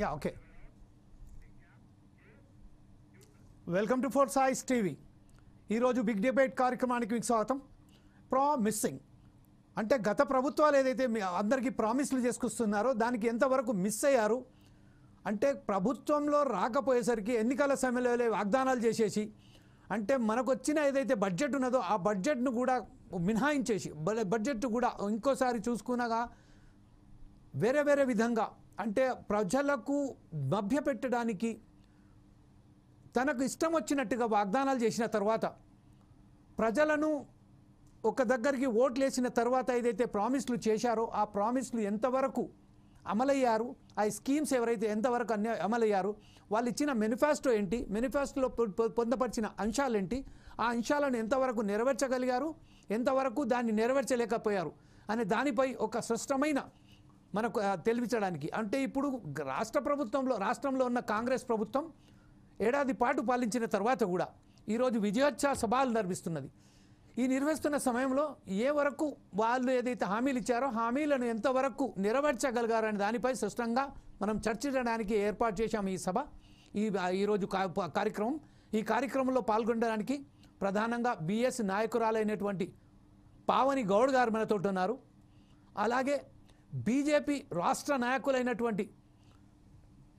Yeah okay. Welcome to four సాయిస్ TV. ఈరోజు big debate కార్యక్రమానికి మీకు స్వాగతం. ప్రామిసింగ్ అంటే గత ప్రభుత్వాలు ఏదైతే అందరికీ ప్రామిస్లు చేసుకొస్తున్నారో దానికి ఎంతవరకు మిస్ అయ్యారు అంటే ప్రభుత్వంలో రాకపోయేసరికి ఎన్నికల సమయంలో వాగ్దానాలు చేసేసి అంటే మనకు వచ్చిన ఏదైతే బడ్జెట్ ఉన్నదో ఆ బడ్జెట్ను కూడా మినహాయించేసి బడ్జెట్ కూడా ఇంకోసారి చూసుకునగా వేరే వేరే విధంగా అంటే ప్రజలకు మభ్యపెట్టడానికి తనకు ఇష్టం వచ్చినట్టుగా వాగ్దానాలు చేసిన తర్వాత ప్రజలను ఒక దగ్గరికి ఓట్లు వేసిన తర్వాత ఏదైతే ప్రామిస్లు చేశారో ఆ ప్రామిస్లు ఎంతవరకు అమలయ్యారు, ఆ స్కీమ్స్ ఎవరైతే ఎంతవరకు అమలయ్యారు, వాళ్ళు ఇచ్చిన మేనిఫెస్టో ఏంటి, మేనిఫెస్టోలో పొందపరిచిన అంశాలు ఏంటి, ఆ అంశాలను ఎంతవరకు నెరవేర్చగలిగారు, ఎంతవరకు దాన్ని నెరవేర్చలేకపోయారు అనే దానిపై ఒక స్పష్టమైన మనకు తెలిపించడానికి అంటే ఇప్పుడు రాష్ట్రంలో ఉన్న కాంగ్రెస్ ప్రభుత్వం ఏడాది పాటు పాలించిన తర్వాత కూడా ఈరోజు విజయోత్సవ సభలు నిర్వహిస్తున్నది. ఈ నిర్వహిస్తున్న సమయంలో ఏ వరకు వాళ్ళు ఏదైతే హామీలు ఇచ్చారో హామీలను ఎంతవరకు నెరవేర్చగలిగారనే దానిపై స్పష్టంగా మనం చర్చించడానికి ఏర్పాటు చేశాము ఈ సభ. ఈరోజు కార్యక్రమం. ఈ కార్యక్రమంలో పాల్గొనడానికి ప్రధానంగా బిఎస్ నాయకురాలైనటువంటి పావని గౌడ్ గారు మనతో ఉన్నారు. అలాగే బీజేపీ రాష్ట్ర నాయకులైనటువంటి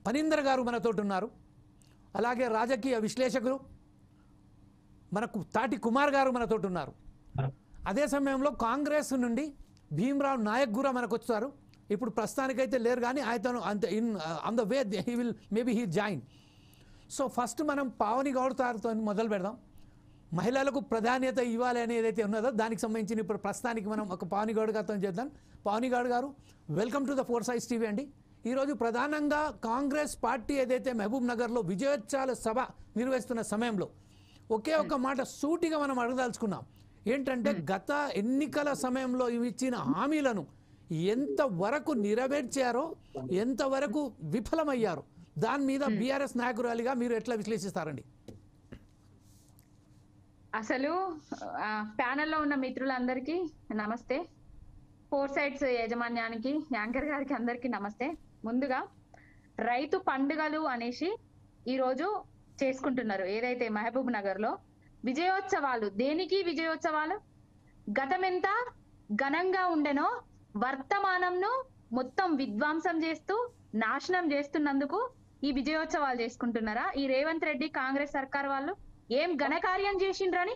పనీందర్ గారు మనతో ఉన్నారు. అలాగే రాజకీయ విశ్లేషకులు మనకు తాటి కుమార్ గారు మనతో ఉన్నారు. అదే సమయంలో కాంగ్రెస్ నుండి భీమ్రావ్ నాయక్ కూడా మనకు వచ్చారు. ఇప్పుడు ప్రస్తుతానికైతే లేరు కానీ ఆయన on the way he join. So first మనం పావని గౌడ్ గారితో మొదలు పెడదాం. మహిళలకు ప్రాధాన్యత ఇవ్వాలి అనేది ఏదైతే ఉన్నదో దానికి సంబంధించిన ఇప్పుడు ప్రస్తుతానికి మనం ఒక పావని గౌడ్ గారితో చేద్దాం. Pavani Goud garu, welcome to the four సాయిస్ టీవీ అండి. ఈరోజు ప్రధానంగా కాంగ్రెస్ పార్టీ ఏదైతే మహబూబ్ నగర్లో విజయోత్సవాల సభ నిర్వహిస్తున్న సమయంలో ఒకే ఒక మాట సూటిగా మనం అడగదలుచుకున్నాం. ఏంటంటే గత ఎన్నికల సమయంలో ఇచ్చిన హామీలను ఎంతవరకు నెరవేర్చారో, ఎంతవరకు విఫలమయ్యారో దాని మీద బీఆర్ఎస్ నాయకురాలిగా మీరు ఎట్లా విశ్లేషిస్తారండి? అసలు ప్యానెల్లో ఉన్న మిత్రులందరికీ నమస్తే. ఫోర్ సైడ్స్ యాజమాన్యానికి, యాంకర్ గారికి అందరికీ నమస్తే. ముందుగా రైతు పండుగలు అనేసి ఈరోజు చేసుకుంటున్నారు. ఏదైతే మహబూబ్ నగర్ లో విజయోత్సవాలు, దేనికి విజయోత్సవాలు? గతం ఎంత ఘనంగా ఉండెనో వర్తమానంను మొత్తం విధ్వంసం చేస్తూ నాశనం చేస్తున్నందుకు ఈ విజయోత్సవాలు చేసుకుంటున్నారా? ఈ రేవంత్ రెడ్డి కాంగ్రెస్ సర్కార్ వాళ్ళు ఏం ఘనకార్యం చేసిండ్రని,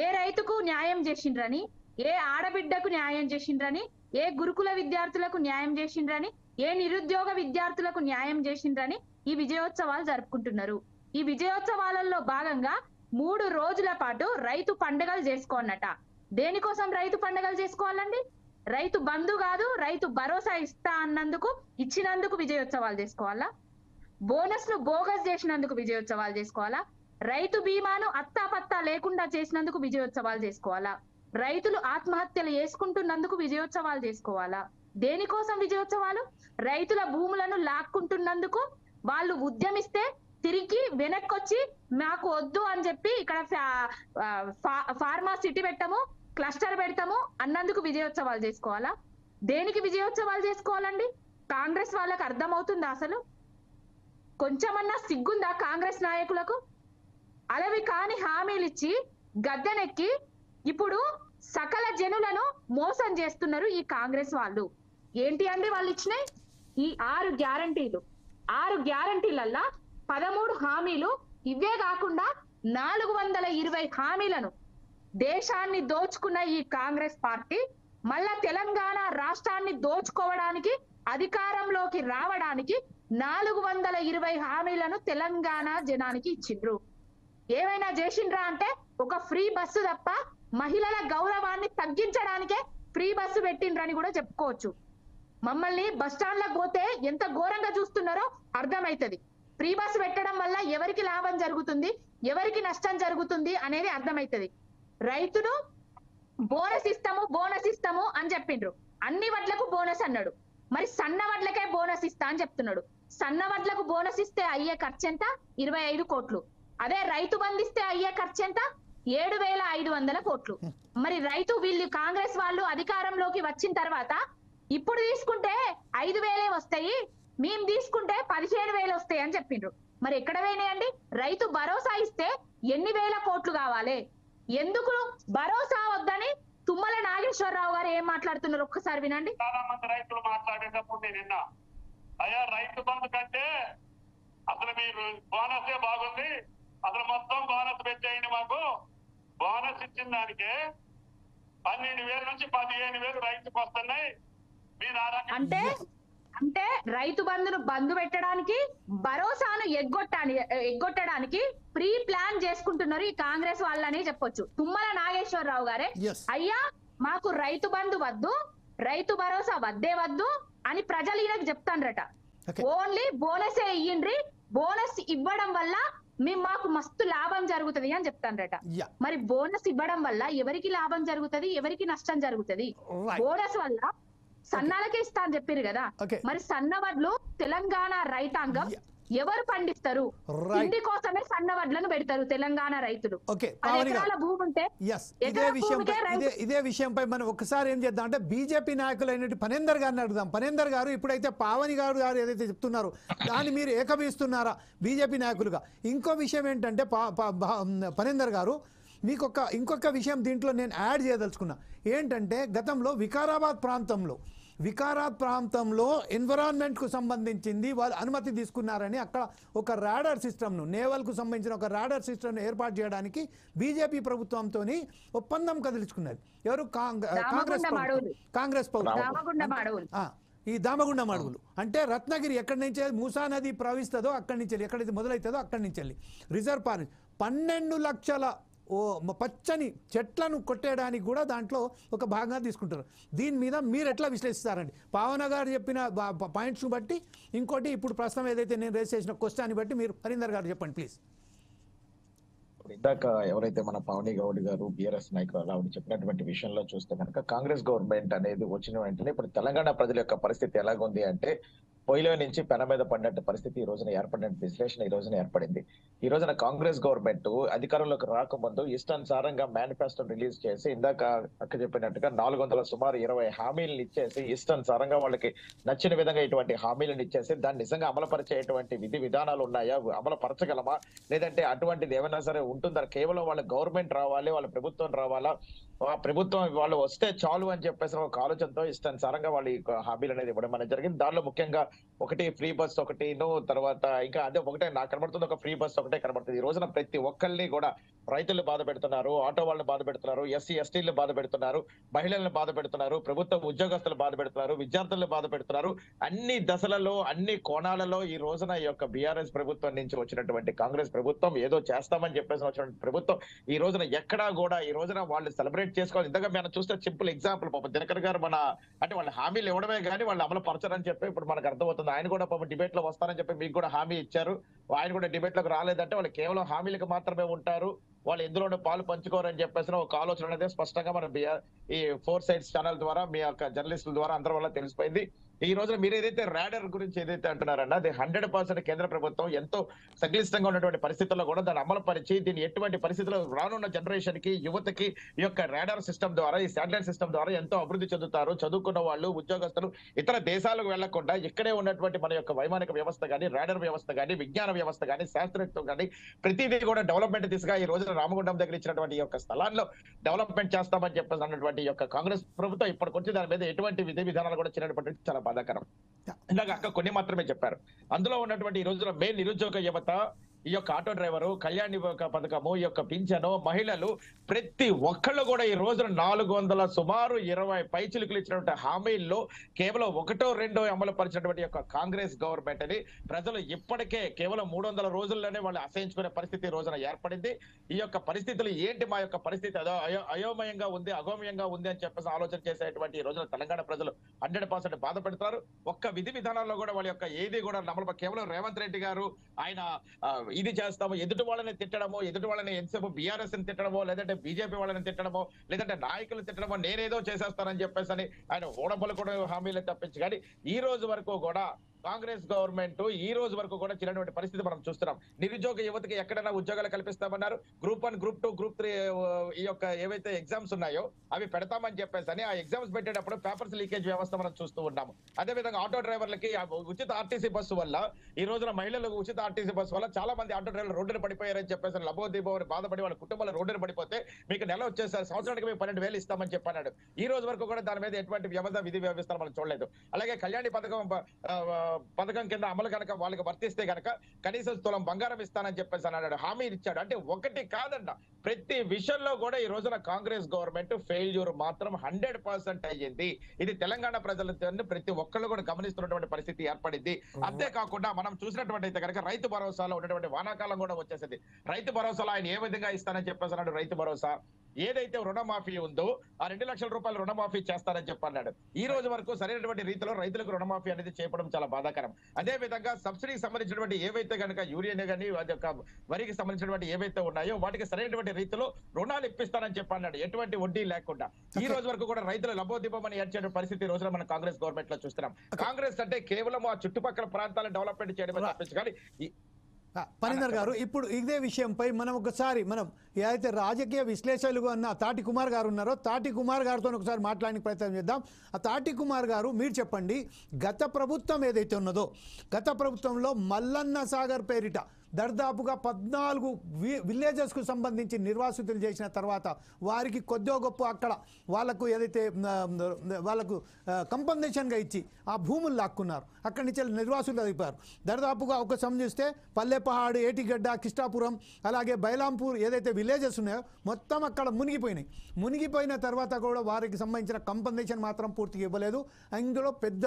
ఏ రైతుకు న్యాయం చేసిండ్రని, ఏ ఆడబిడ్డకు న్యాయం చేసిండ్రని, ఏ గురుకుల విద్యార్థులకు న్యాయం చేసిండ్రని, ఏ నిరుద్యోగ విద్యార్థులకు న్యాయం చేసిండ్రని ఈ విజయోత్సవాలు జరుపుకుంటున్నారు. ఈ విజయోత్సవాలలో భాగంగా 3 రోజుల పాటు రైతు పండుగలు చేసుకోనట. దేనికోసం రైతు పండుగలు చేసుకోవాలండి? రైతు బంధు కాదు, రైతు భరోసా ఇస్తా అన్నందుకు ఇచ్చినందుకు విజయోత్సవాలు చేసుకోవాలా? బోనస్ ను బోగస్ చేసినందుకు విజయోత్సవాలు చేసుకోవాలా? రైతు బీమాను అత్తాపత్తా లేకుండా చేసినందుకు విజయోత్సవాలు చేసుకోవాలా? రైతులు ఆత్మహత్యలు చేసుకుంటున్నందుకు విజయోత్సవాలు చేసుకోవాలా? దేనికోసం విజయోత్సవాలు? రైతుల భూములను లాక్కుంటున్నందుకు, వాళ్ళు ఉద్యమిస్తే తిరిగి వెనక్కొచ్చి మాకు వద్దు అని చెప్పి ఇక్కడ ఫార్మా సిటీ పెట్టాము, క్లస్టర్ పెడతాము అన్నందుకు విజయోత్సవాలు చేసుకోవాలా? దేనికి విజయోత్సవాలు చేసుకోవాలండి? కాంగ్రెస్ వాళ్ళకి అర్థమవుతుందా? అసలు కొంచెమన్నా సిగ్గుందా కాంగ్రెస్ నాయకులకు? అలవి కాని హామీలు ఇచ్చి గద్దెనెక్కి ఇప్పుడు సకల జనులను మోసం చేస్తున్నారు ఈ కాంగ్రెస్ వాళ్ళు. ఏంటి అండి వాళ్ళు ఇచ్చినాయి? ఈ 6 గ్యారంటీలు. 6 గ్యారంటీలల్లా 13 హామీలు. ఇవే కాకుండా 420 హామీలను దేశాన్ని దోచుకున్న ఈ కాంగ్రెస్ పార్టీ మళ్ళా తెలంగాణ రాష్ట్రాన్ని దోచుకోవడానికి, అధికారంలోకి రావడానికి 420 హామీలను తెలంగాణ జనానికి ఇచ్చిండ్రు. ఏమైనా చేసిండ్రా అంటే ఒక ఫ్రీ బస్సు తప్ప మహిళల గౌరవాన్ని తగ్గించడానికే ఫ్రీ బస్సు పెట్టిండ్రని కూడా చెప్పుకోవచ్చు. మమ్మల్ని బస్ స్టాండ్లకు పోతే ఎంత ఘోరంగా చూస్తున్నారో అర్థమైతది. ఫ్రీ బస్సు పెట్టడం వల్ల ఎవరికి లాభం జరుగుతుంది, ఎవరికి నష్టం జరుగుతుంది అనేది అర్థమైతది. రైతును బోనస్ ఇస్తాము అని చెప్పిండ్రు. అన్ని వడ్లకు బోనస్ అన్నాడు. మరి సన్న వడ్లకే బోనస్ ఇస్తా అని చెప్తున్నాడు. సన్న వడ్లకు బోనస్ ఇస్తే అయ్యే ఖర్చు ఎంత? 25 కోట్లు. అదే రైతు బంధిస్తే అయ్యే ఖర్చు ఎంత? 7,500 కోట్లు. మరి రైతు వీళ్ళు కాంగ్రెస్ వాళ్ళు అధికారంలోకి వచ్చిన తర్వాత ఇప్పుడు తీసుకుంటే 5,000 వస్తాయి, మేము తీసుకుంటే 15,000 వస్తాయి అని చెప్పిండ్రు. మరి ఎక్కడ పోయినాయండి? రైతు భరోసా ఇస్తే ఎన్ని వేల కోట్లు కావాలి? ఎందుకు భరోసా వద్దని తుమ్మల నాగేశ్వరరావు గారు ఏం మాట్లాడుతున్నారు ఒక్కసారి వినండి. చాలా మంది రైతులు మాట్లాడేటప్పుడు నేను విన్నా, అయ్యా రైతు బంధు కంటే అసలు మీరు బోనసే బాగుంది, అసలు మొత్తం బోనస్ పెట్టేయండి, మాకు బోనస్ ఇచ్చిన దానికే 12,000 నుంచి 15,000 రైతుకు వస్తున్నాయి. మీరు ఆ రకంగా అంటే రైతు బంధు పెట్టడానికి, భరోసాను ఎగ్గొట్టడానికి ప్రీ ప్లాన్ చేసుకుంటున్నారు ఈ కాంగ్రెస్ వాళ్ళని చెప్పొచ్చు. తుమ్మల నాగేశ్వరరావు గారే అయ్యా మాకు రైతు బంధు వద్దు, రైతు భరోసా వద్దు అని ప్రజలు ఈయనకు చెప్తాండ్రట. ఓన్లీ బోనసే ఇయ్యండ్రి, బోనస్ ఇవ్వడం వల్ల మాకు మస్తు లాభం జరుగుతుంది అని చెప్తాండ్రట. మరి బోనస్ ఇవ్వడం వల్ల ఎవరికి లాభం జరుగుతుంది, ఎవరికి నష్టం జరుగుతుంది? బోనస్ వల్ల సన్నాలకే ఇస్తా అని చెప్పారు కదా. మరి సన్నవడ్లు తెలంగాణ రైతాంగం ఎవరు పండిస్తారు? ఇంటి కోసమే సన్నవడ్లను పెడతారు తెలంగాణ రైతులు. భూమి ఉంటే ఇదే విషయంపై మనం ఒకసారి ఏం చేద్దాం అంటే బీజేపీ నాయకులు అయినట్టు పనేందర్ గారిని అడుగుదాం. పనేందర్ గారు, ఇప్పుడైతే పావని గారు ఏదైతే చెప్తున్నారో దాన్ని మీరు ఏకీభవిస్తున్నారా బీజేపీ నాయకులుగా? ఇంకో విషయం ఏంటంటే పనేందర్ గారు, మీకు ఇంకొక విషయం దీంట్లో నేను యాడ్ చేయదలుచుకున్నా. ఏంటంటే గతంలో వికారాబాద్ ప్రాంతంలో ఎన్విరాన్మెంట్కు సంబంధించింది వాళ్ళు అనుమతి తీసుకున్నారని అక్కడ ఒక రాడార్ సిస్టమ్ను, నేవల్కు సంబంధించిన ఒక రాడార్ సిస్టమ్ను ఏర్పాటు చేయడానికి బీజేపీ ప్రభుత్వంతో ఒప్పందం కదిలించుకున్నది. ఎవరు? కాంగ్రెస్ ఈ దామగుండం అడవులు అంటే రత్నగిరి ఎక్కడి నుంచి మూసా నది ప్రవహిస్తుందో అక్కడి నుంచి, ఎక్కడైతే మొదలవుతుందో అక్కడి నుంచి వెళ్ళి రిజర్వ్ ఫారెస్ట్ 12 లక్షల పచ్చని చెట్లను కొట్టేయడానికి కూడా దాంట్లో ఒక భాగంగా తీసుకుంటారు. దీని మీద మీరు ఎట్లా విశ్లేషిస్తారండి? పావన గారు చెప్పిన పాయింట్స్ను బట్టి, ఇంకోటి ఇప్పుడు ప్రస్తుతం ఏదైతే నేను రేస్ చేసిన క్వశ్చన్ బట్టి మీరు హరీందర్ గారు చెప్పండి ప్లీజ్. ఇందాక ఎవరైతే మన పావని గౌడ్ గారు బీఆర్ఎస్ నాయకులు ఆవిడ చెప్పినటువంటి విషయంలో చూస్తే కనుక కాంగ్రెస్ గవర్నమెంట్ అనేది వచ్చిన వెంటనే ఇప్పుడు తెలంగాణ ప్రజల యొక్క పరిస్థితి ఎలాగుంది అంటే పొయ్యిలో నుంచి పెన మీద పడినట్టు పరిస్థితి ఈ రోజున ఏర్పడినట్టు విశ్లేషణ ఈ రోజున ఏర్పడింది. ఈ రోజున కాంగ్రెస్ గవర్నమెంట్ అధికారంలోకి రాకముందు ఇష్టానుసారంగా మేనిఫెస్టో రిలీజ్ చేసి, ఇందాక అక్క చెప్పినట్టుగా 400 సుమారు 20 హామీలను ఇచ్చేసి, ఇష్టానుసారంగా వాళ్ళకి నచ్చిన విధంగా ఇటువంటి హామీలను ఇచ్చేసి దాన్ని నిజంగా అమలుపరిచేటువంటి విధి విధానాలు ఉన్నాయా, అమలుపరచగలమా, లేదంటే అటువంటిది ఏమైనా సరే ఉంటుందా? కేవలం వాళ్ళ గవర్నమెంట్ రావాలి, వాళ్ళ ప్రభుత్వం రావాలా, ఆ ప్రభుత్వం వాళ్ళు వస్తే చాలు అని చెప్పేసి ఒక ఆలోచనతో ఇష్టానుసారంగా వాళ్ళు ఈ హామీలు అనేది ఇవ్వడం అనేది జరిగింది. దానిలో ముఖ్యంగా ఒకటి ఫ్రీ బస్ ఒకటిను, తర్వాత ఇంకా అదే ఒకటే నాకు కనబడుతుంది, ఒక ఫ్రీ బస్ ఒకటే కనబడుతుంది. ఈ రోజున ప్రతి ఒక్కరిని కూడా రైతులు బాధ పెడుతున్నారు, ఆటో వాళ్ళని బాధ పెడుతున్నారు, ఎస్సీ ఎస్టీలను బాధ పెడుతున్నారు, మహిళలను బాధ పెడుతున్నారు, ప్రభుత్వ ఉద్యోగస్తులు బాధ పెడుతున్నారు, విద్యార్థులను బాధ పెడుతున్నారు. అన్ని దశలలో, అన్ని కోణాలలో ఈ రోజున ఈ యొక్క బీఆర్ఎస్ ప్రభుత్వం నుంచి వచ్చినటువంటి కాంగ్రెస్ ప్రభుత్వం ఏదో చేస్తామని చెప్పేసి వచ్చినటువంటి ప్రభుత్వం ఈ రోజున ఎక్కడా కూడా ఈ రోజున వాళ్ళు సెలబ్రేట్ చేసుకోవాలి. ఇంతగా మనం చూస్తే సింపుల్ ఎగ్జాంపుల్ పాపం దినకర్ గారు అంటే వాళ్ళ హామీలు ఇవ్వడమే కానీ వాళ్ళు అమలు పరచరని చెప్పి ఇప్పుడు మనకు అర్థమవుతుంది. ఆయన కూడా పాపం డిబేట్ లో వస్తారని చెప్పి మీకు కూడా హామీ ఇచ్చారు, ఆయన కూడా డిబేట్ లోకి రాలేదంటే వాళ్ళు కేవలం హామీలకు మాత్రమే ఉంటారు, వాళ్ళు ఎందులోనే పాలు పంచుకోరని చెప్పేసి ఒక ఆలోచన అనేది స్పష్టంగా మన ఈ 4 సైడ్స్ ఛానల్ ద్వారా మీ యొక్క జర్నలిస్టుల ద్వారా అందరి వల్ల తెలిసిపోయింది. ఈ రోజున మీరు ఏదైతే రాడర్ గురించి ఏదైతే అంటున్నారన్నా అది 100% కేంద్ర ప్రభుత్వం ఎంతో సంక్లిష్టంగా ఉన్నటువంటి పరిస్థితుల్లో కూడా దాన్ని అమలు పరిచి దీన్ని ఎటువంటి పరిస్థితుల్లో రానున్న జనరేషన్ కి, యువతకి ఈ యొక్క రాడర్ సిస్టమ్ ద్వారా, ఈ శాటిలైట్ సిస్టమ్ ద్వారా ఎంతో అభివృద్ధి చెందుతారు. చదువుకున్న వాళ్ళు, ఉద్యోగస్తులు ఇతర దేశాలకు వెళ్లకుండా ఇక్కడే ఉన్నటువంటి మన యొక్క వైమానిక వ్యవస్థ కానీ, రాడర్ వ్యవస్థ కానీ, విజ్ఞాన వ్యవస్థ కానీ, శాస్త్రజ్ఞత్వం కానీ ప్రతిదీ కూడా డెవలప్మెంట్ దిశగా ఈ రోజున రామగుండం దగ్గర ఇచ్చినటువంటి ఈ యొక్క స్థలాల్లో డెవలప్మెంట్ చేస్తామని చెప్పేసి అన్నటువంటి యొక్క కాంగ్రెస్ ప్రభుత్వం ఇప్పటికొచ్చి దాని మీద ఎటువంటి విధి విధానాలు కూడా చిన్నటువంటి చాలా బాధాకరం. ఇందాక అక్క కొన్ని మాత్రమే చెప్పారు. అందులో ఉన్నటువంటి ఈ రోజున మెయిన్ నిరుద్యోగ యువత, ఈ యొక్క ఆటో డ్రైవరు, కళ్యాణ్ పథకము, ఈ యొక్క పింఛను, మహిళలు ప్రతి ఒక్కళ్ళు కూడా ఈ రోజున 400 సుమారు 20 పైచిలుకులు ఇచ్చినటువంటి హామీల్లో కేవలం 1-2 అమలు పరిచినటువంటి యొక్క కాంగ్రెస్ గవర్నమెంట్ అని ప్రజలు ఇప్పటికే కేవలం 300 రోజుల్లోనే వాళ్ళు అసహించుకునే పరిస్థితి ఈ రోజున ఏర్పడింది. ఈ యొక్క పరిస్థితులు ఏంటి, మా యొక్క పరిస్థితి అయోమయంగా ఉంది, అగోమయంగా ఉంది అని చెప్పేసి ఆలోచన చేసేటువంటి ఈ రోజున తెలంగాణ ప్రజలు 100% బాధపడతారు. ఒక్క విధి విధానాల్లో కూడా వాళ్ళ యొక్క ఏది కూడా నమ్మల కేవలం రేవంత్ రెడ్డి గారు ఆయన ఇది చేస్తాము, ఎదుటి వాళ్ళని తిట్టడమో, ఎదుటి వాళ్ళని ఎంతసేపు బీఆర్ఎస్ ని తిట్టడమో, లేదంటే బీజేపీ వాళ్ళని తిట్టడమో, లేదంటే నాయకులు తిట్టడమో, నేనేదో చేసేస్తానని చెప్పేసి ఆయన ఓడబలు కూడా హామీలు తప్పించి కానీ ఈ రోజు వరకు కూడా కాంగ్రెస్ గవర్నమెంట్ ఈ రోజు వరకు కూడా చిన్నటువంటి పరిస్థితి మనం చూస్తున్నాం. నిరుద్యోగ యువతకి ఎక్కడైనా ఉద్యోగాలు కల్పిస్తామన్నారు. గ్రూప్ 1, గ్రూప్ 2, గ్రూప్ 3 ఈ యొక్క ఏవైతే ఎగ్జామ్స్ ఉన్నాయో అవి పెడతామని చెప్పేసి ఆ ఎగ్జామ్స్ పెట్టేటప్పుడు పేపర్స్ లీకేజ్ వ్యవస్థ మనం చూస్తూ ఉన్నాము. అదే విధంగా ఆటో డ్రైవర్లకి ఉచిత ఆర్టీసీ బస్సు వల్ల ఈ రోజున మహిళలకు ఉచిత ఆర్టీసీ బస్సు వల్ల చాలా మంది ఆటో డ్రైవర్లు రోడ్డున పడిపోయారని చెప్పేసి లబోదీబోని బాధపడి వాళ్ళ కుటుంబాలు రోడ్డున పడిపోతే మీకు నెల వచ్చేసారి సంవత్సరానికి మేము 12,000 ఇస్తామని చెప్పన్నాడు. ఈ రోజు వరకు కూడా దాని మీద ఎటువంటి విధి వ్యవస్థ మనం చూడలేదు. అలాగే కళ్యాణి పథకం కింద అమలు కనుక వాళ్ళకి వర్తిస్తే కనుక కనీసం తులం బంగారం ఇస్తానని చెప్పేసి అన్నాడు, హామీ ఇచ్చాడు. అంటే ఒకటి కాదంట, ప్రతి విషయంలో కూడా ఈ రోజున కాంగ్రెస్ గవర్నమెంట్ ఫెయిల్యూర్ మాత్రం 100% అయ్యింది. ఇది తెలంగాణ ప్రజలతో ప్రతి ఒక్కళ్ళు కూడా గమనిస్తున్నటువంటి పరిస్థితి ఏర్పడింది. అంతేకాకుండా మనం చూసినటువంటి అయితే కనుక రైతు భరోసాలో ఉన్నటువంటి వానాకాలం కూడా వచ్చేసింది. రైతు భరోసాలో ఆయన ఏ విధంగా ఇస్తానని చెప్పేసి అన్నాడు. రైతు భరోసా ఏదైతే రుణమాఫీ ఉందో ఆ 2 లక్షల రూపాయలు రుణమాఫీ చేస్తారని చెప్పన్నాడు. ఈ రోజు వరకు సరైనటువంటి రీతిలో రైతులకు రుణమాఫీ అనేది చేయడం చాలా బాధాకరం. అదే విధంగా సబ్సిడీకి సంబంధించినటువంటి ఏవైతే కనుక యూరియన్ కానీ వరికి సంబంధించినటువంటి ఏవైతే ఉన్నాయో వాటికి సరైనటువంటి రీతిలో రుణాలు ఇప్పిస్తారని చెప్పన్నాడు, ఎటువంటి వడ్డీ లేకుండా. ఈ రోజు వరకు కూడా రైతులు లబోదిబమని ఏడ్చే పరిస్థితి ఈ రోజున మనం కాంగ్రెస్ గవర్నమెంట్ లో చూస్తున్నాం. కాంగ్రెస్ అంటే కేవలం ఆ చుట్టుపక్కల ప్రాంతాలను డెవలప్మెంట్ చేయడం తప్పించి కానీ పనిందర్ గారు, ఇప్పుడు ఇదే విషయంపై మనం ఒకసారి ఏదైతే రాజకీయ విశ్లేషకులు అన్న తాటి కుమార్ గారు ఉన్నారో తాటి కుమార్ గారితో ఒకసారి మాట్లాడడానికి ప్రయత్నం చేద్దాం. ఆ తాటి కుమార్ గారు, మీరు చెప్పండి, గత ప్రభుత్వం ఏదైతే ఉన్నదో గత ప్రభుత్వంలో మల్లన్న సాగర్ పేరిట దర్దాపుగా 14 విలేజెస్కు సంబంధించి నిర్వాసితులు చేసిన తర్వాత వారికి కొద్దో గొప్ప అక్కడ వాళ్ళకు ఏదైతే వాళ్ళకు కంపన్సేషన్గా ఇచ్చి ఆ భూములు లాక్కున్నారు. అక్కడి నుంచి నిర్వాసితులు అయిపోయారు. దర్దాపుగా ఒక సంబంధిస్తే పల్లెపహాడు, ఏటిగడ్డ, కిష్టాపురం, అలాగే బైలాంపూర్ ఏదైతే విలేజెస్ ఉన్నాయో మొత్తం అక్కడ మునిగిపోయినాయి. మునిగిపోయిన తర్వాత కూడా వారికి సంబంధించిన కంపన్సేషన్ మాత్రం పూర్తిగా ఇవ్వలేదు. ఇందులో పెద్ద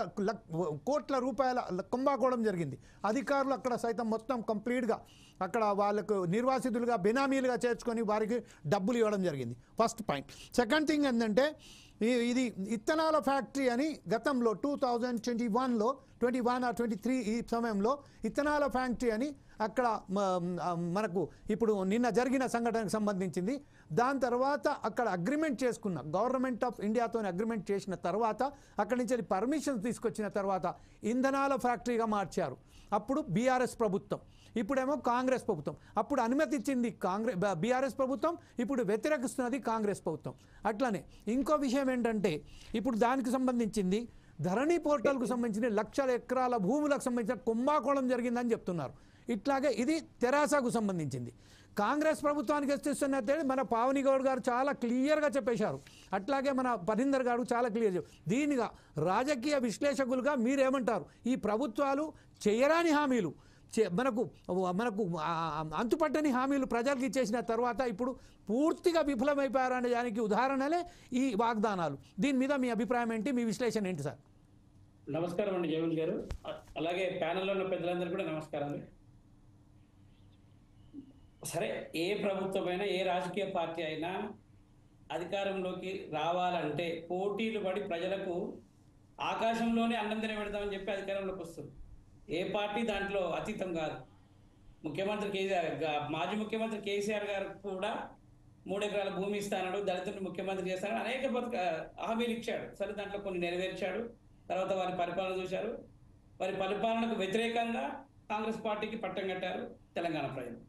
కోట్ల రూపాయల కుంభకోణం జరిగింది. అధికారులు అక్కడ సైతం మొత్తం కంప్లీట్గా అక్కడ వాళ్ళకు నిర్వాసితులుగా బెనామీలుగా చేర్చుకొని వారికి డబ్బులు ఇవ్వడం జరిగింది. First point. సెకండ్ థింగ్ ఏంటంటే ఇది ఇత్తనాల ఫ్యాక్టరీ అని గతంలో 2021 or 23 ఈ సమయంలో ఇత్తనాల ఫ్యాక్టరీ అని అక్కడ మనకు ఇప్పుడు నిన్న జరిగిన సంఘటనకు సంబంధించింది. దాని తర్వాత అక్కడ అగ్రిమెంట్ చేసుకున్న గవర్నమెంట్ ఆఫ్ ఇండియాతో అగ్రిమెంట్ చేసిన తర్వాత అక్కడి నుంచి పర్మిషన్ తీసుకొచ్చిన తర్వాత ఇంధనాల ఫ్యాక్టరీగా మార్చారు. అప్పుడు బీఆర్ఎస్ ప్రభుత్వం, ఇప్పుడేమో కాంగ్రెస్ ప్రభుత్వం. అప్పుడు అనుమతి ఇచ్చింది బీఆర్ఎస్ ప్రభుత్వం, ఇప్పుడు వ్యతిరేకిస్తున్నది కాంగ్రెస్ ప్రభుత్వం. అట్లనే ఇంకో విషయం ఏంటంటే ఇప్పుడు దానికి సంబంధించింది ధరణి పోర్టల్కు సంబంధించిన 1,00,000 ఎకరాల భూములకు సంబంధించిన కుంభకోణం జరిగిందని చెప్తున్నారు. ఇట్లాగే ఇది తెరాసకు సంబంధించింది. కాంగ్రెస్ ప్రభుత్వానికి ఇస్తున్నట్టే మన పావని గౌడ్ గారు చాలా క్లియర్గా చెప్పేశారు. అట్లాగే మన పరీందర్ గారు చాలా క్లియర్ దీనిగా రాజకీయ విశ్లేషకులుగా మీరేమంటారు? ఈ ప్రభుత్వాలు చేయరాని హామీలు, మనకు అంతుపట్టని హామీలు ప్రజలకు ఇచ్చేసిన తర్వాత ఇప్పుడు పూర్తిగా విఫలమైపోయారనే దానికి ఉదాహరణలే ఈ వాగ్దానాలు. దీని మీద మీ అభిప్రాయం ఏంటి, మీ విశ్లేషణ ఏంటి సార్? నమస్కారం అండి జయవల్ గారు, అలాగే ప్యానెల్లో ఉన్న పెద్దలందరూ కూడా నమస్కారాలు. సరే, ఏ ప్రభుత్వమైనా ఏ రాజకీయ పార్టీ అయినా అధికారంలోకి రావాలంటే పోటీలు పడి ప్రజలకు ఆకాశంలోనే అన్నం తినబెడతామని చెప్పి అధికారంలోకి వస్తుంది. ఏ పార్టీ దాంట్లో అతీతం కాదు. ముఖ్యమంత్రి మాజీ ముఖ్యమంత్రి కేసీఆర్ గారు కూడా 3 ఎకరాల భూమి ఇస్తానడు, దళితుడిని ముఖ్యమంత్రి చేస్తానని అనేక హామీలు ఇచ్చాడు. సరే, దాంట్లో కొన్ని నెరవేర్చాడు. తర్వాత వారి పరిపాలన చూశారు. వారి పరిపాలనకు వ్యతిరేకంగా కాంగ్రెస్ పార్టీకి పట్టం కట్టారు తెలంగాణ ప్రజలు.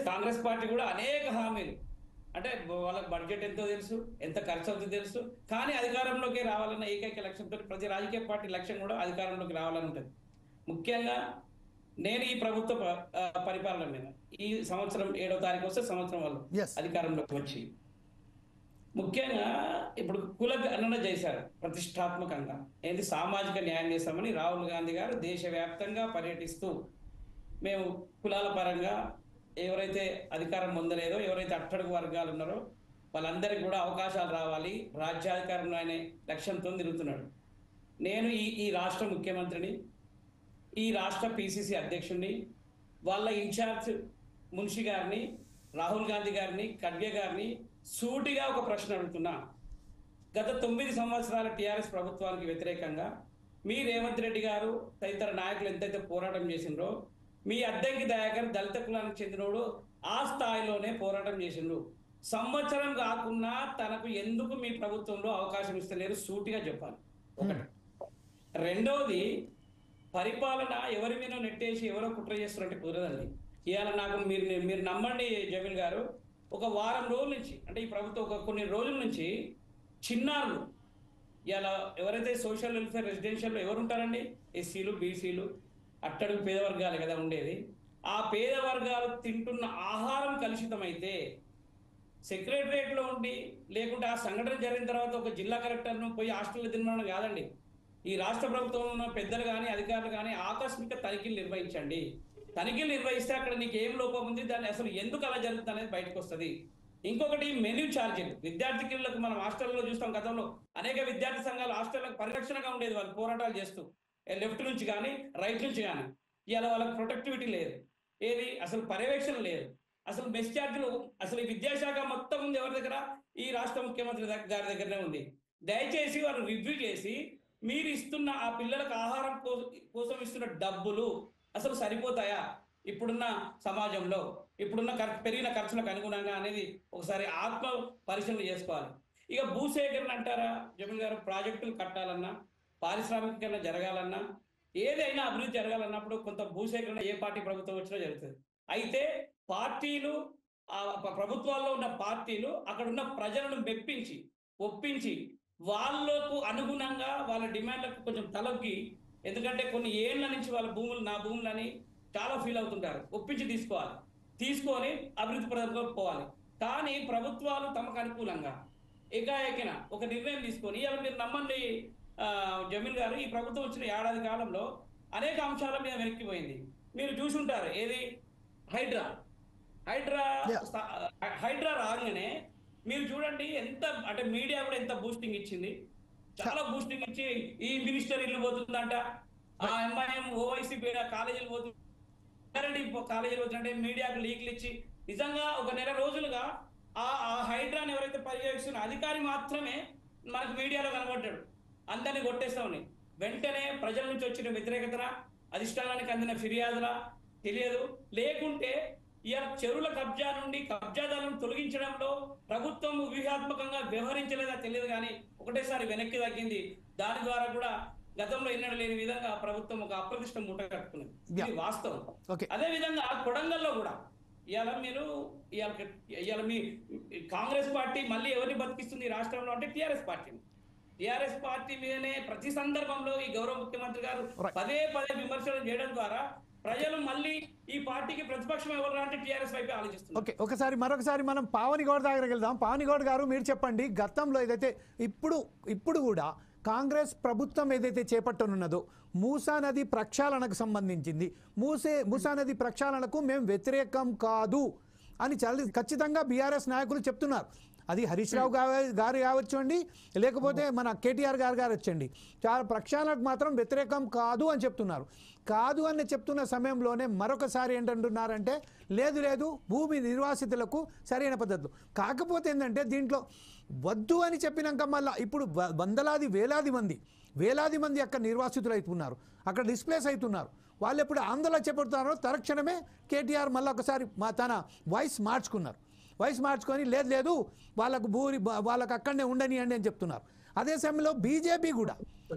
కాంగ్రెస్ పార్టీ కూడా అనేక హామీలు, అంటే వాళ్ళకి బడ్జెట్ ఎంతో తెలుసు, ఎంత ఖర్చు అవుతుందో తెలుసు, కానీ అధికారంలోకి రావాలన్న ఏకైక లక్ష్యంతో ప్రతి రాజకీయ పార్టీ లక్ష్యం కూడా అధికారంలోకి రావాలని ఉంటుంది. ముఖ్యంగా నేను ఈ ప్రభుత్వ పరిపాలన మీద ఈ సంవత్సరం 7వ తారీఖు వస్తే సంవత్సరం వాళ్ళు అధికారంలోకి వచ్చి ముఖ్యంగా ఇప్పుడు కుల గణన చేశారు ప్రతిష్టాత్మకంగా. ఏంటి, సామాజిక న్యాయం చేస్తామని రాహుల్ గాంధీ గారు దేశవ్యాప్తంగా పర్యటిస్తూ మేము కులాల పరంగా ఎవరైతే అధికారం పొందలేదో, ఎవరైతే అట్టడుగు వర్గాలు ఉన్నారో వాళ్ళందరికీ కూడా అవకాశాలు రావాలి, రాజ్యాధికారంలో అనే లక్ష్యంతో తిరుగుతున్నాడు. నేను ఈ రాష్ట్ర ముఖ్యమంత్రిని, ఈ రాష్ట్ర పిసిసి అధ్యక్షుడిని, వాళ్ళ ఇన్ఛార్జ్ మున్షి గారిని, రాహుల్ గాంధీ గారిని, ఖడ్గే గారిని సూటిగా ఒక ప్రశ్న అడుగుతున్నా. గత 9 సంవత్సరాల టీఆర్ఎస్ ప్రభుత్వానికి వ్యతిరేకంగా మీ రేవంత్ రెడ్డి గారు తదితర నాయకులు ఎంతైతే పోరాటం చేసిండ్రో, మీ అద్దంకి దయాకర్ దళిత కులానికి చెందినోడు ఆ స్థాయిలోనే పోరాటం చేసిండ్రు. సంవత్సరం కాకుండా తనకు ఎందుకు మీ ప్రభుత్వంలో అవకాశం ఇస్తలేరు సూటిగా చెప్పాలి. ఒకటి. రెండవది, పరిపాలన ఎవరి మీద నెట్టేసి ఎవరో కుట్ర చేస్తున్నట్టు కుదరదండి. ఇవాళ నాకు మీరు నమ్మండి జమీల్ గారు, ఒక వారం రోజుల నుంచి అంటే ఈ ప్రభుత్వం కొన్ని రోజుల నుంచి చిన్నారులు ఇలా ఎవరైతే సోషల్ వెల్ఫేర్ రెసిడెన్షియల్లో ఎవరు ఉంటారండి, ఎస్సీలు బీసీలు అట్టడుగు పేద వర్గాలు కదా ఉండేది. ఆ పేద వర్గాలు తింటున్న ఆహారం కలుషితమైతే సెక్రటరియట్లో ఉండి లేకుంటే ఆ సంఘటన జరిగిన తర్వాత ఒక జిల్లా కలెక్టర్ను పోయి హాస్టల్లో తినడం కాదండి. ఈ రాష్ట్ర ప్రభుత్వంలో ఉన్న పెద్దలు కానీ అధికారులు కానీ ఆకస్మిక తనిఖీలు నిర్వహించండి. తనిఖీలు నిర్వహిస్తే అక్కడ నీకు ఏం లోపం ఉంది, దాన్ని అసలు ఎందుకు అలా జరుగుతుంది అనేది బయటకు వస్తుంది. ఇంకొకటి మెన్యూ ఛార్జీలు. విద్యార్థికులకు మనం హాస్టల్లో చూస్తాం, గతంలో అనేక విద్యార్థి సంఘాలు హాస్టళ్లకు పరిరక్షణగా ఉండేది, వాళ్ళు పోరాటాలు చేస్తూ లెఫ్ట్ నుంచి కానీ రైట్ నుంచి కానీ. ఇవాళ వాళ్ళకి ప్రొటెక్టివిటీ లేదు, ఏది అసలు పర్యవేక్షణ లేదు. అసలు మెస్ ఛార్జీలు అసలు ఈ విద్యాశాఖ మొత్తం ఉంది ఎవరి దగ్గర, ఈ రాష్ట్ర ముఖ్యమంత్రి గారి దగ్గరనే ఉంది. దయచేసి వాళ్ళు రివ్యూ చేసి మీరు ఇస్తున్న ఆ పిల్లలకు ఆహారం కోసం ఇస్తున్న డబ్బులు అసలు సరిపోతాయా ఇప్పుడున్న సమాజంలో, ఇప్పుడున్న పెరిగిన ఖర్చులకు అనుగుణంగా అనేది ఒకసారి ఆత్మ పరిశీలన చేసుకోవాలి. ఇక భూసేకరణ అంటారా జమీల్ గారు, ప్రాజెక్టులు కట్టాలన్నా పారిశ్రామికీకరణ జరగాలన్నా ఏదైనా అభివృద్ధి జరగాలన్నప్పుడు కొంత భూసేకరణ ఏ పార్టీ ప్రభుత్వం వచ్చినా జరుగుతుంది. అయితే పార్టీలు ప్రభుత్వాల్లో ఉన్న పార్టీలు అక్కడ ఉన్న ప్రజలను మెప్పించి ఒప్పించి వాళ్ళకు అనుగుణంగా వాళ్ళ డిమాండ్లకు కొంచెం తలొగ్గి, ఎందుకంటే కొన్ని ఏళ్ల నుంచి వాళ్ళ భూములు నా భూములని చాలా ఫీల్ అవుతుంటారు, ఒప్పించి తీసుకొని అభివృద్ధి ప్రదంలో పోవాలి. కానీ ప్రభుత్వాలు తమకు అనుకూలంగా ఏకాఏకిన ఒక నిర్ణయం తీసుకొని, మీరు నమ్మండి జమీల్ గారు, ఈ ప్రభుత్వం వచ్చిన ఏడాది కాలంలో అనేక అంశాల మీద వెనక్కిపోయింది. మీరు చూసి ఉంటారు, ఏది హైడ్రా రాగానే మీరు చూడండి ఎంత అంటే మీడియా కూడా ఎంత బూస్టింగ్ ఇచ్చింది, చాలా బూస్టింగ్ ఇచ్చి ఈ మినిస్టర్ ఇల్లు పోతుందంట, ఆ ఎంఐఎం ఓవైసీ కాలేజీలు పోతుంది, కాలేజీలు పోతుందంటే మీడియాకు లీక్లు ఇచ్చి నిజంగా ఒక నెల రోజులుగా ఆ హైడ్రాని ఎవరైతే పర్యవేక్షిస్తున్న అధికారి మాత్రమే మనకు మీడియాలో కనబడ్డాడు. అందరినీ కొట్టేస్తామని వెంటనే ప్రజల నుంచి వచ్చిన వ్యతిరేకత, అధిష్టానానికి అందిన ఫిర్యాదుల తెలియదు. లేకుంటే ఇవాళ చెరువుల కబ్జా నుండి కబ్జాదారులను తొలగించడంలో ప్రభుత్వం వ్యూహాత్మకంగా వ్యవహరించలేదా తెలియదు, కానీ ఒకటేసారి వెనక్కి తగ్గింది. దాని ద్వారా కూడా గతంలో ఎన్నడూ లేని విధంగా ప్రభుత్వం ఒక అప్రతిష్ట మూట కట్టుకున్నది, ఇది వాస్తవం. అదే విధంగా కొడంగల్లో కూడా ఇవాళ మీ కాంగ్రెస్ పార్టీ మళ్ళీ ఎవరిని బతికిస్తుంది రాష్ట్రంలో అంటే టీఆర్ఎస్ పార్టీ మీదనే ప్రతి సందర్భంలో ఈ గౌరవ ముఖ్యమంత్రి గారు పదే విమర్శలు చేయడం ద్వారా ప్రజలు మళ్ళీ ఈ పార్టీకి ప్రతిపక్షం ఎవరు అంటే టీఆర్ఎస్ వైపే ఆలోచిస్తున్నారు. ఓకే, మరొకసారి మనం పావని గౌడ్ దగ్గరికి వెళ్దాం. పావని గౌడ్ గారు, మీరు చెప్పండి, గతంలో ఏదైతే ఇప్పుడు కూడా కాంగ్రెస్ ప్రభుత్వం ఏదైతే చేపట్టనున్నదో మూసా నది ప్రక్షాళనకు సంబంధించింది, మూసా నది ప్రక్షాళనకు మేము వ్యతిరేకం కాదు అని ఖచ్చితంగా బీఆర్ఎస్ నాయకులు చెప్తున్నారు. అది హరీష్ రావు గారు కావచ్చు అండి, లేకపోతే మన కేటీఆర్ గారు వచ్చండి, చాలా ప్రక్షాళనకు మాత్రం వ్యతిరేకం కాదు అని చెప్తున్నారు. కాదు అని చెప్తున్న సమయంలోనే మరొకసారి ఏంటంటున్నారంటే లేదు భూమి నిర్వాసితులకు సరైన పద్ధతులు. కాకపోతే ఏంటంటే దీంట్లో వద్దు అని చెప్పినాక మళ్ళీ ఇప్పుడు వేలాది మంది అక్కడ నిర్వాసితులు అవుతున్నారు, అక్కడ డిస్ప్లేస్ అవుతున్నారు. వాళ్ళు ఎప్పుడు ఆందోళన చేపడుతున్నారో తక్షణమే కేటీఆర్ మళ్ళీ ఒకసారి తన వాయిస్ మార్చుకొని లేదు వాళ్ళకు అక్కడనే ఉండనియండి అని చెప్తున్నారు. అదే సమయంలో బీజేపీ కూడా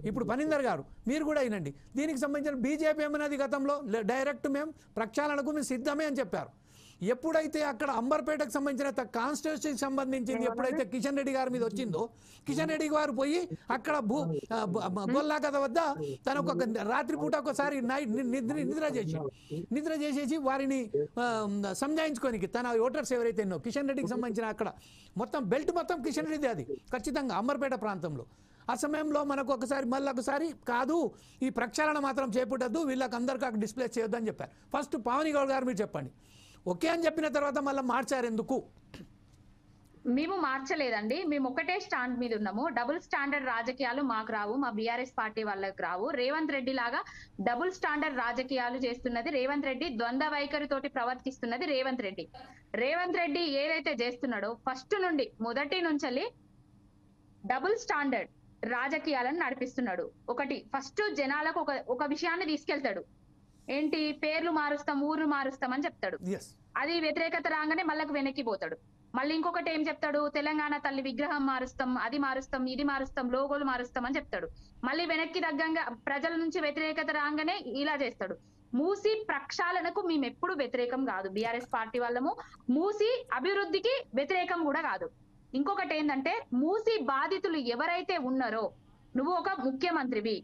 ఇప్పుడు పనిందర్ గారు మీరు కూడా అయినండి, దీనికి సంబంధించిన బీజేపీ ఏమన్నది గతంలో డైరెక్ట్ మేము ప్రక్షాళనకు మేము సిద్ధమే అని చెప్పారు. ఎప్పుడైతే అక్కడ అంబర్పేటకు సంబంధించిన కాన్స్టిట్యూన్సీకి సంబంధించింది ఎప్పుడైతే కిషన్ రెడ్డి గారి మీద వచ్చిందో, కిషన్ రెడ్డి గారు పోయి అక్కడ గొల్లా కథ వద్ద తన ఒక రాత్రిపూట ఒకసారి నిద్ర చేసేసి వారిని సంజాయించుకోనికి తన ఓటర్స్ ఎవరైతే ఎన్నో కిషన్ రెడ్డికి సంబంధించిన అక్కడ మొత్తం బెల్ట్ మొత్తం కిషన్ రెడ్డిది, అది ఖచ్చితంగా అంబర్పేట ప్రాంతంలో. ఆ సమయంలో మనకు ఒకసారి కాదు ఈ ప్రక్షాళన మాత్రం చేపట్టద్దు, వీళ్ళకి అందరికీ అక్కడ డిస్ప్లే చేయొద్దు అని చెప్పారు. ఫస్ట్ పావని గౌడ్ గారు మీరు చెప్పండి, ఓకే అని చెప్పిన తర్వాత మళ్ళీ మార్చారు ఎందుకు? మేము మార్చలేదండి, మేము ఒకటే స్టాండ్ మీద ఉన్నాము. డబుల్ స్టాండర్డ్ రాజకీయాలు మాకు రావు, మా బీఆర్ఎస్ పార్టీ వాళ్ళకి రావు. రేవంత్ రెడ్డి లాగా డబుల్ స్టాండర్డ్ రాజకీయాలు చేస్తున్నది రేవంత్ రెడ్డి, ద్వంద్వ వైఖరితోటి ప్రవర్తిస్తున్నది రేవంత్ రెడ్డి ఏదైతే చేస్తున్నాడో మొదటి నుంచి డబుల్ స్టాండర్డ్ రాజకీయాలను నడిపిస్తున్నాడు. ఫస్ట్ జనాలకు ఒక విషయాన్ని తీసుకెళ్తాడు, ఏంటి పేర్లు మారుస్తాం ఊర్లు మారుస్తాం అని చెప్తాడు, అది వ్యతిరేకత రాగానే మళ్ళీ వెనక్కి పోతాడు. మళ్ళీ ఇంకొకటి ఏం చెప్తాడు, తెలంగాణ తల్లి విగ్రహం మారుస్తాం, అది మారుస్తాం, ఇది మారుస్తాం, లోగోలు మారుస్తాం అని చెప్తాడు. మళ్ళీ వెనక్కి తగ్గంగా ప్రజల నుంచి వ్యతిరేకత రాగానే ఇలా చేస్తాడు. మూసి ప్రక్షాళనకు మేము ఎప్పుడు వ్యతిరేకం కాదు, బీఆర్ఎస్ పార్టీ వాళ్ళము. మూసి అభివృద్ధికి వ్యతిరేకం కూడా కాదు. ఇంకొకటి ఏంటంటే, మూసి బాధితులు ఎవరైతే ఉన్నారో, నువ్వు ఒక ముఖ్యమంత్రివి,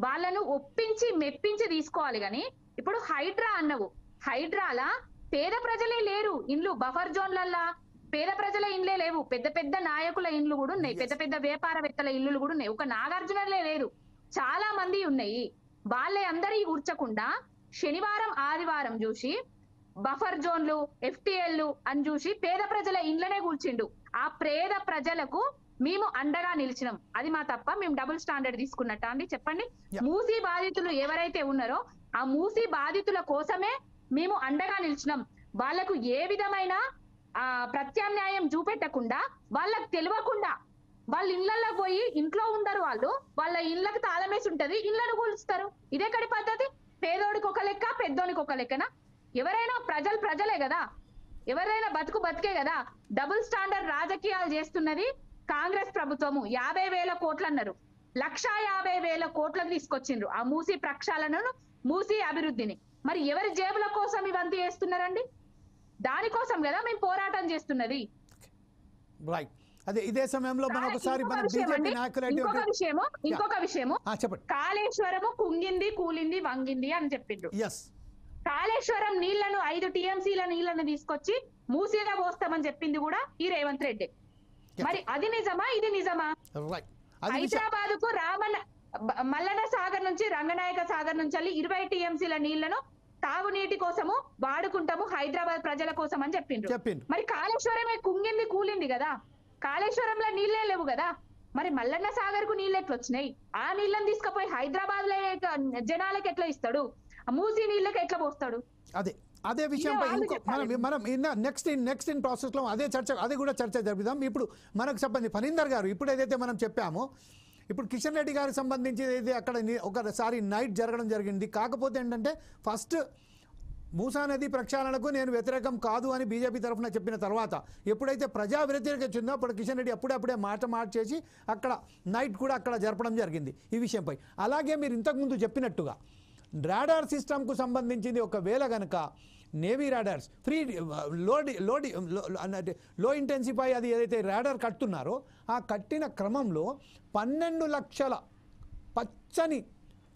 వాళ్ళను ఒప్పించి మెప్పించి తీసుకోవాలి. గాని ఇప్పుడు హైడ్రా అన్నవు, హైడ్రాలా పేద ప్రజలే లేరు, ఇండ్లు బఫర్ జోన్లల్లా పేద ప్రజల ఇండ్లే లేవు, పెద్ద పెద్ద నాయకుల ఇండ్లు కూడా ఉన్నాయి, పెద్ద పెద్ద వ్యాపారవేత్తల ఇల్లులు కూడా ఉన్నాయి. ఒక నాగార్జునలే లేరు, చాలా మంది ఉన్నాయి. వాళ్ళే అందరి కూర్చకుండా శనివారం ఆదివారం చూసి బఫర్ జోన్లు ఎఫ్టిఎల్లు అని చూసి పేద ప్రజల ఇండ్లనే కూర్చిండు. ఆ పేద ప్రజలకు మేము అండగా నిలిచినాం. అది మా తప్ప మేము డబుల్ స్టాండర్డ్ తీసుకున్నట్ట అండి? చెప్పండి. మూసీ బాధితులు ఎవరైతే ఉన్నారో ఆ మూసీ బాధితుల కోసమే మేము అండగా నిలిచినాం. వాళ్లకు ఏ విధమైన ప్రత్యామ్నాయం చూపెట్టకుండా, వాళ్ళకు తెలియకుండా వాళ్ళ ఇళ్లలో పోయి ఇంట్లో ఉండరు, వాళ్ళ ఇళ్లకు తాళమేసి ఉంటది, ఇళ్లను కూల్చుతారు. ఇదేకడి పద్ధతి? పేదోడికి ఒక లెక్క, పెద్దోడికి ఒక లెక్కనా? ఎవరైనా ప్రజలే కదా, ఎవరైనా బతికే కదా. డబుల్ స్టాండర్డ్ రాజకీయాలు చేస్తున్నది కాంగ్రెస్ ప్రభుత్వము. 50,000 కోట్లు అన్నారు, 150,000 కోట్లకు తీసుకొచ్చిండ్రు ఆ మూసీ ప్రక్షాళనను, మూసీ అభివృద్ధిని. మరి ఎవరి జేబుల కోసం ఇవంతా చేస్తున్నారండి? దానికోసం కదా మేము పోరాటం చేస్తున్నది. రైట్. అదే ఇదే సమయంలో మనం ఒకసారి ఇంకొక విషయము కాళేశ్వరము కుంగింది, కూలింది, వంగింది అని చెప్పిండ్రు. కాళేశ్వరం నీళ్లను 5 టీఎంసీల నీళ్లను తీసుకొచ్చి మూసీగా పోస్తామని చెప్పింది కూడా ఈ రేవంత్ రెడ్డి. మరి అది నిజమా, ఇది నిజమా? హైదరాబాద్ కు మల్లన్న సాగర్ నుంచి రంగనాయక సాగర్ నుంచి 20 టీఎంసీల నీళ్లను తాగునీటి కోసము వాడుకుంటాము హైదరాబాద్ ప్రజల కోసం అని చెప్పిండ్రు. మరి కాళేశ్వరమే కుంగింది, కూలింది కదా, కాళేశ్వరంలో నీళ్ళే లేవు కదా. మరి మల్లన్న సాగర్ కు నీళ్ళు ఎట్లా వచ్చినాయి? ఆ నీళ్ళని తీసుకుపోయి హైదరాబాద్ లో జనాలకు ఎట్లా ఇస్తాడు? మూసీ నీళ్ళకి ఎట్లా పోస్తాడు? అదే విషయంపై మనం నెక్స్ట్ ఇన్ ప్రాసెస్ లో అది కూడా చర్చ జరుపుదాం. ఇప్పుడు మనకు సంబంధించి ఫణీందర్ గారు, ఇప్పుడు ఏదైతే మనం చెప్పామో, ఇప్పుడు కిషన్ రెడ్డి గారికి సంబంధించి అయితే అక్కడ ఒకసారి నైట్ జరగడం జరిగింది. కాకపోతే ఏంటంటే, ఫస్ట్ మూసా నది ప్రక్షాళనకు నేను వ్యతిరేకం కాదు అని బీజేపీ తరఫున చెప్పిన తర్వాత ఎప్పుడైతే ప్రజా వ్యతిరేకత వచ్చిందో అప్పుడు కిషన్ రెడ్డి అప్పుడే మార్చేసి అక్కడ నైట్ కూడా అక్కడ జరపడం జరిగింది ఈ విషయంపై. అలాగే మీరు ఇంతకుముందు చెప్పినట్టుగా రాడార్ సిస్టమ్కు సంబంధించింది ఒకవేళ కనుక నేవీ రాడార్స్ ఫ్రీ లో ఇంటెన్సిఫై అది ఏదైతే రాడార్ కట్టున్నారో ఆ కట్టిన క్రమంలో 12 లక్షల పచ్చని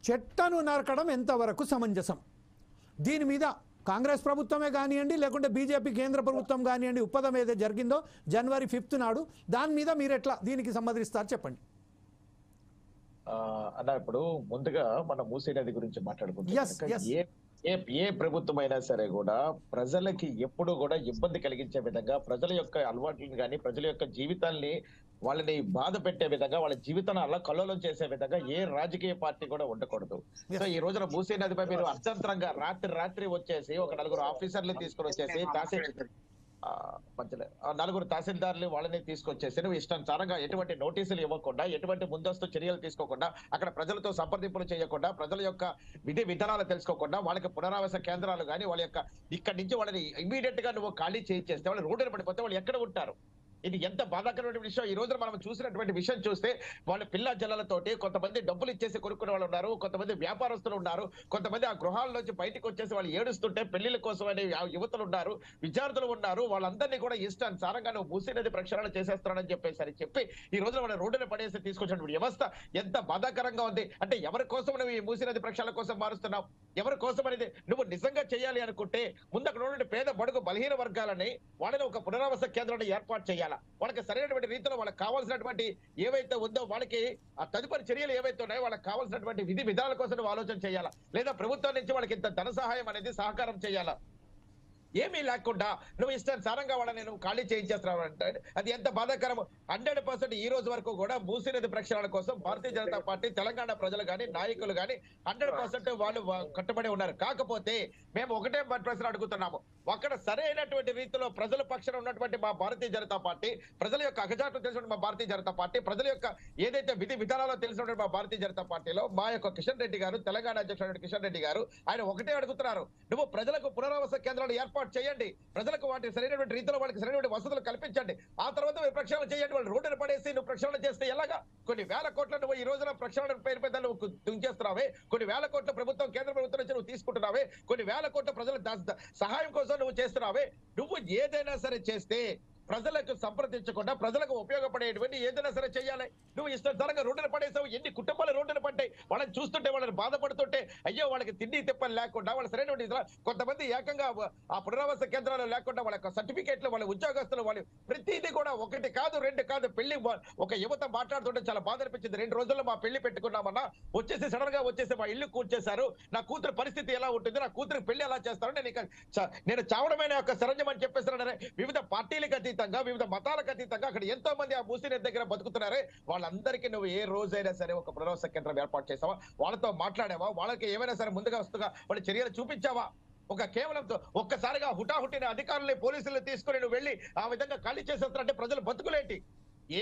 చెట్లను నరకడం ఎంతవరకు సమంజసం? దీని మీద కాంగ్రెస్ ప్రభుత్వమే కానివ్వండి, లేకుంటే బీజేపీ కేంద్ర ప్రభుత్వం కానివ్వండి, ఒప్పందం ఏదైతే జరిగిందో జనవరి 5th నాడు, దాని మీద మీరు ఎట్లా దీనికి సంబంధిస్తారు చెప్పండి. అన్న, ఇప్పుడు ముందుగా మనం మూసీ నది గురించి మాట్లాడుకుంటాం. ఏ ప్రభుత్వం అయినా సరే కూడా ప్రజలకి ఎప్పుడు కూడా ఇబ్బంది కలిగించే విధంగా, ప్రజల యొక్క అలవాట్లను కానీ, ప్రజల యొక్క జీవితాల్ని వాళ్ళని బాధ పెట్టే విధంగా, వాళ్ళ జీవితాన్ని అలా కల్లోలం చేసే విధంగా ఏ రాజకీయ పార్టీ కూడా ఉండకూడదు. సో ఈ రోజున మూసీ నదిపై మీరు అర్థంతరంగా రాత్రి వచ్చేసి ఒక 4 ఆఫీసర్లు తీసుకొని వచ్చేసి నలుగురు తహసీల్దార్లు వాళ్ళని తీసుకొచ్చేసి నువ్వు ఇష్టానుసారంగా ఎటువంటి నోటీసులు ఇవ్వకుండా, ఎటువంటి ముందస్తు చర్యలు తీసుకోకుండా, అక్కడ ప్రజలతో సంప్రదింపులు చేయకుండా, ప్రజల యొక్క విధి విధానాలు తెలుసుకోకుండా, వాళ్ళకి పునరావాస కేంద్రాలు కానీ వాళ్ళ యొక్క ఇక్కడి నుంచి వాళ్ళని ఇమీడియట్ గా నువ్వు ఖాళీ చేయించేస్తే వాళ్ళు రోడ్డున పడిపోతే వాళ్ళు ఎక్కడ ఉంటారు? ఇది ఎంత బాధాకరమైన విషయం. ఈ రోజున మనం చూసినటువంటి విషయం చూస్తే వాళ్ళ పిల్ల జల్లలతోటి కొంతమంది డబ్బులు ఇచ్చేసి కొనుక్కునే వాళ్ళు ఉన్నారు, కొంతమంది వ్యాపారస్తులు ఉన్నారు, కొంతమంది ఆ గృహాల్లోంచి బయటకు వచ్చేసి వాళ్ళు ఏడుస్తుంటే పెళ్లిళ్ళ కోసం అనే యువతులు ఉన్నారు, విద్యార్థులు ఉన్నారు. వాళ్ళందరినీ కూడా ఇష్టానుసారంగా నువ్వు మూసీ నది ప్రక్షాళన చేసేస్తున్నాడని చెప్పి ఈ రోజున వాళ్ళ రోడ్డున పడేసి తీసుకొచ్చినటువంటి వ్యవస్థ ఎంత బాధాకరంగా ఉంది. అంటే ఎవరి కోసం నువ్వు ఈ మూసీ నది ప్రక్షాళన కోసం మారుస్తున్నావు? ఎవరి కోసం అనేది నువ్వు నిజంగా చేయాలి అనుకుంటే ముందు అక్కడ ఉన్నటువంటి పేద బడుగు బలహీన వర్గాలని వాళ్ళని ఒక పునరావాస కేంద్రాన్ని ఏర్పాటు చేయాలి. వాళ్ళకి సరైనటువంటి రీతిలో వాళ్ళకి కావాల్సినటువంటి ఏవైతే ఉందో వాళ్ళకి ఆ తదుపరి చర్యలు ఏవైతే ఉన్నాయో వాళ్ళకి కావాల్సినటువంటి విధి విధానాల కోసం నువ్వు ఆలోచన చేయాలా, లేదా ప్రభుత్వం నుంచి వాళ్ళకి ఇంత ధన సహాయం అనేది సహకారం చేయాలా? ఏమీ లేకుండా నువ్వు ఇష్టానుసారంగా వాళ్ళని నువ్వు ఖాళీ చేయించేస్తున్నావు అంటే అది ఎంత బాధాకరం. 100% ఈ రోజు వరకు కూడా మూసీ నది ప్రక్షాళన కోసం భారతీయ జనతా పార్టీ, తెలంగాణ ప్రజలు కానీ, నాయకులు కానీ 100% వాళ్ళు కట్టుబడి ఉన్నారు. కాకపోతే మేము ఒకటే ప్రశ్న అడుగుతున్నాము, అక్కడ సరైనటువంటి రీతిలో ప్రజల పక్షాన ఉన్నటువంటి మా భారతీయ జనతా పార్టీ, ప్రజల యొక్క అగజాట్లు తెలిసినటువంటి మా భారతీయ జనతా పార్టీ, ప్రజల యొక్క ఏదైతే విధి విధానాలు తెలిసినటువంటి మా భారతీయ జనతా పార్టీలో మా యొక్క కిషన్ రెడ్డి గారు, తెలంగాణ అధ్యక్షుడు కిషన్ రెడ్డి గారు, ఆయన ఒకటే అడుగుతున్నారు, నువ్వు ప్రజలకు పునరావాస కేంద్రాలు ఏర్పాటు చేయండి, ప్రజలకు వాటి సరైనటువంటి రీతిలో వాళ్ళకి సరైనటువంటి వసతులు కల్పించండి, ఆ తర్వాత మీరు ప్రక్షాళన చేయండి. వాళ్ళు రోడ్డును పడేసి నువ్వు ప్రక్షాళన చేస్తే ఎలాగా? కొన్ని వేల కోట్ల నువ్వు ఈ రోజున ప్రక్షాళన పేరు మీద నువ్వు తుంచేస్తున్నావే, కొన్ని వేల కోట్ల ప్రభుత్వం కేంద్ర ప్రభుత్వం నుంచి నువ్వు తీసుకుంటున్నావే, కొన్ని వేల కోట్ల ప్రజల సహాయం కోసం నువ్వు చేస్తున్నావే. నువ్వు ఏదైనా సరే చేస్తే ప్రజలకు సంప్రదించకుండా ప్రజలకు ఉపయోగపడేటువంటి ఏదైనా సరే చేయాలి. నువ్వు ఇష్టంతరంగా రోడ్డున పడేసావు. ఎన్ని కుటుంబాలు రోడ్డున పడ్డాయి. వాళ్ళని చూస్తుంటే వాళ్ళని బాధపడుతుంటే అయ్యో వాళ్ళకి తిండి తిప్పలు లేకుండా, వాళ్ళ సరైనటువంటి కొంతమంది ఏకంగా ఆ పునరావాస కేంద్రాలు లేకుండా వాళ్ళ సర్టిఫికేట్లు, వాళ్ళ ఉద్యోగస్తులు, వాళ్ళు ప్రతిదీ కూడా ఒకటి కాదు రెండు కాదు. పెళ్లి ఒక యువత మాట్లాడుతుంటే చాలా బాధ అనిపించింది. 2 రోజుల్లో మా పెళ్లి పెట్టుకున్నామన్నా వచ్చేసి సడన్ గా వచ్చేసి మా ఇల్లు కూర్చేశారు, నా కూతురు పరిస్థితి ఎలా ఉంటుంది, నా కూతురు పెళ్లి ఎలా చేస్తారు, నేను చావడమైన యొక్క సరంజం అని చెప్పేసారనే. వివిధ పార్టీలకు అతీతంగా, వివిధ మతాలకు అతీతంగా అక్కడ ఎంతో మంది ఆ మూసీ నది దగ్గర బతుకుతున్నారే, వాళ్ళందరికీ నువ్వు ఏ రోజైనా సరే ఒక పునరావాస కేంద్రం ఏర్పాటు చేసావా? వాళ్ళతో మాట్లాడావా? వాళ్ళకి ఏమైనా సరే ముందుగా వస్తుగా వాళ్ళ చర్యలు చూపించావా? ఒక కేవలం ఒక్కసారిగా హుటాహుటిన అధికారులు పోలీసులు తీసుకుని నువ్వు వెళ్ళి ఆ విధంగా ఖాళీ చేసేస్తారంటే ప్రజలు బతుకులేంటి?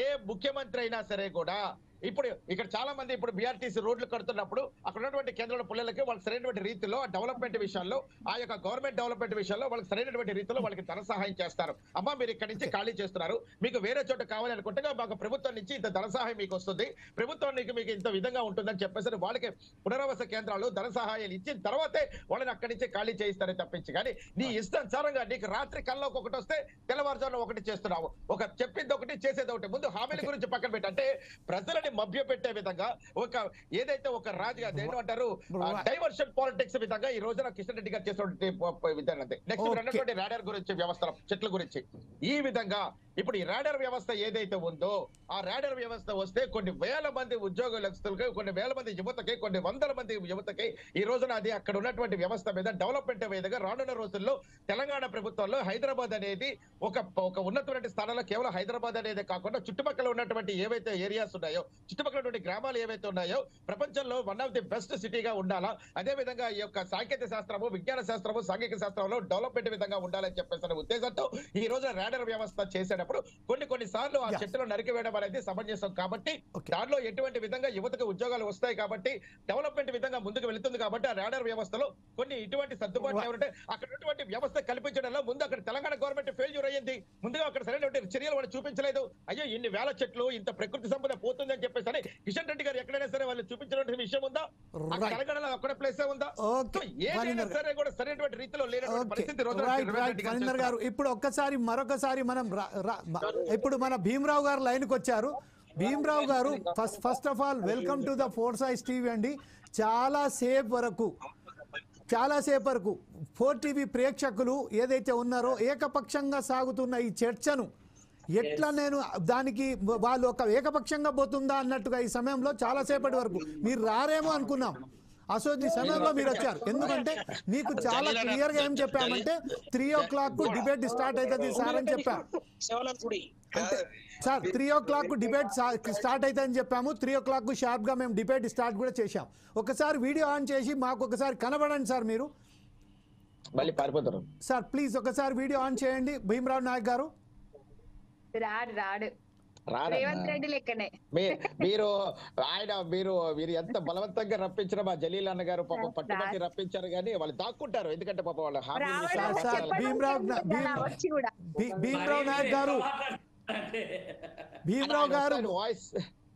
ఏ ముఖ్యమంత్రి అయినా సరే కూడా ఇప్పుడు ఇక్కడ చాలా మంది ఇప్పుడు బీఆర్టీసీ రోడ్లు కడుతున్నప్పుడు అక్కడ ఉన్నటువంటి కేంద్రాల పిల్లలకి వాళ్ళకి సరైనటువంటి రీతిలో డెవలప్మెంట్ విషయాల్లో, ఆ యొక్క గవర్నమెంట్ డెవలప్మెంట్ విషయాల్లో వాళ్ళకి సరైనటువంటి రీతిలో వాళ్ళకి ధన సహాయం చేస్తారు. అమ్మా మీరు ఇక్కడి నుంచి ఖాళీ చేస్తున్నారు, మీకు వేరే చోట కావాలి అనుకుంటే మాకు ప్రభుత్వం నుంచి ఇంత ధన సహాయం మీకు వస్తుంది, ప్రభుత్వానికి మీకు ఇంత విధంగా ఉంటుందని చెప్పేసి వాళ్ళకి పునరావాస కేంద్రాలు ధన సహాయాలు ఇచ్చిన తర్వాతే వాళ్ళని అక్కడి నుంచి ఖాళీ చేయిస్తారని తప్పించి, కానీ నీ ఇష్టానుసారంగా నీకు రాత్రి కల్లోకి ఒకటి వస్తే తెల్లవారుజామున ఒకటి చేస్తున్నావు. ఒక చెప్పింది ఒకటి చేసేది ఒకటి. ముందు హామీల గురించి పక్కన పెట్టి అంటే ప్రజలని మభ్య పెట్టే విధంగా ఒక ఏదైతే ఒక రాజుగా ఏంటంటారు డైవర్షన్ పాలిటిక్స్ విధంగా ఈ రోజున కిషన్ రెడ్డి గారు చేసినటువంటి విధానం. నెక్స్ట్ అన్నటువంటి రాడార్ గురించి, వ్యవస్థల చెట్ల గురించి, ఈ విధంగా ఇప్పుడు ఈ రాడార్ వ్యవస్థ ఏదైతే ఉందో ఆ రాడార్ వ్యవస్థ వస్తే కొన్ని వేల మంది ఉద్యోగస్తులకి, కొన్ని వేల మంది యువతకి, కొన్ని వందల మంది యువతకి ఈ రోజున అది అక్కడ ఉన్నటువంటి వ్యవస్థ మీద డెవలప్మెంట్ విధంగా రానున్న రోజుల్లో తెలంగాణ ప్రభుత్వంలో హైదరాబాద్ అనేది ఒక ఉన్నటువంటి స్థానంలో కేవలం హైదరాబాద్ అనేది కాకుండా చుట్టుపక్కల ఉన్నటువంటి ఏవైతే ఏరియాస్ ఉన్నాయో, చుట్టుపక్కల గ్రామాలు ఏవైతే ఉన్నాయో ప్రపంచంలో వన్ ఆఫ్ ది బెస్ట్ సిటీగా ఉండాలా. అదే విధంగా ఈ యొక్క సాంకేతిక శాస్త్రము, విజ్ఞాన శాస్త్రము, సాంఘిక శాస్త్రంలో డెవలప్మెంట్ విధంగా ఉండాలని చెప్పేసి ఉద్దేశంతో ఈ రోజు రాడార్ వ్యవస్థ చేసేటప్పుడు కొన్ని సార్లు ఆ చెట్టులో నరికివేయడం అనేది సమంజసం. కాబట్టి దానిలో ఎటువంటి విధంగా యువతకు ఉద్యోగాలు వస్తాయి కాబట్టి డెవలప్మెంట్ విధంగా ముందుకు వెళుతుంది. కాబట్టి ఆ రాడార్ వ్యవస్థలో కొన్ని ఇటువంటి సర్దుబాట్లు ఏమంటే అక్కడ ఉన్నటువంటి వ్యవస్థ కల్పించడంలో ముందు అక్కడ తెలంగాణ గవర్నమెంట్ ఫెయిల్యూర్ అయ్యింది. ముందుగా అక్కడ సరైనటువంటి చర్యలు వాళ్ళు చూపించలేదు. అయ్యో ఇన్ని వేల చెట్లు, ఇంత ప్రకృతి సంపద పోతుంది అని చెప్పేసి కిషన్ రెడ్డి గారు ఎక్కడైనా సరే వాళ్ళు చూపించినటువంటి విషయం ఉందా? తెలంగాణలో అక్కడ ప్లేస్ ఉందా? ఏదైనా సరే కూడా సరైనటువంటి రీతిలో లేనటువంటి పరిస్థితి గారు. ఇప్పుడు మరొకసారి మనం ఇప్పుడు మన భీమరావు గారు లైన్కి వచ్చారు. భీమరావు గారు, first of all welcome to the force ice TV అండి. చాలాసేపు వరకు 4TV ప్రేక్షకులు ఏదైతే ఉన్నారో ఏకపక్షంగా సాగుతున్న ఈ చర్చను ఎట్లా నేను దానికి వాళ్ళు ఒక ఏకపక్షంగా పోతుందా అన్నట్టుగా ఈ సమయంలో చాలాసేపటి వరకు మీరు రారేమో అనుకున్నాం. అసలు సమయంలో మీరు వచ్చారు. ఎందుకంటే మీకు చాలా క్లియర్ గా ఏం చెప్పామంటే 3 o'clock డిబేట్ స్టార్ట్ అవుతుంది సార్ అని చెప్పాం. అంటే సార్ 3 o'clock డిబేట్ స్టార్ట్ అవుతుందని చెప్పాము. 3 o'clock షార్ప్ గా మేము డిబేట్ స్టార్ట్ కూడా చేశాం. ఒకసారి వీడియో ఆన్ చేసి మాకు ఒకసారి కనబడండి సార్. మీరు మళ్ళీ పారిపోతారు సార్. ప్లీజ్ ఒకసారి వీడియో ఆన్ చేయండి. భీమరావు నాయక్ గారు రాడు రేవంత్ రెడ్డి లెక్కనే మీరు ఎంత బలవంతంగా రప్పించిన మా జలీల్ అన్న గారు పాపం పట్టుబట్టి రప్పించారు కానీ వాళ్ళు దాక్కుంటారు. ఎందుకంటే పాపం వాళ్ళ భీమరావు గారు వాయిస్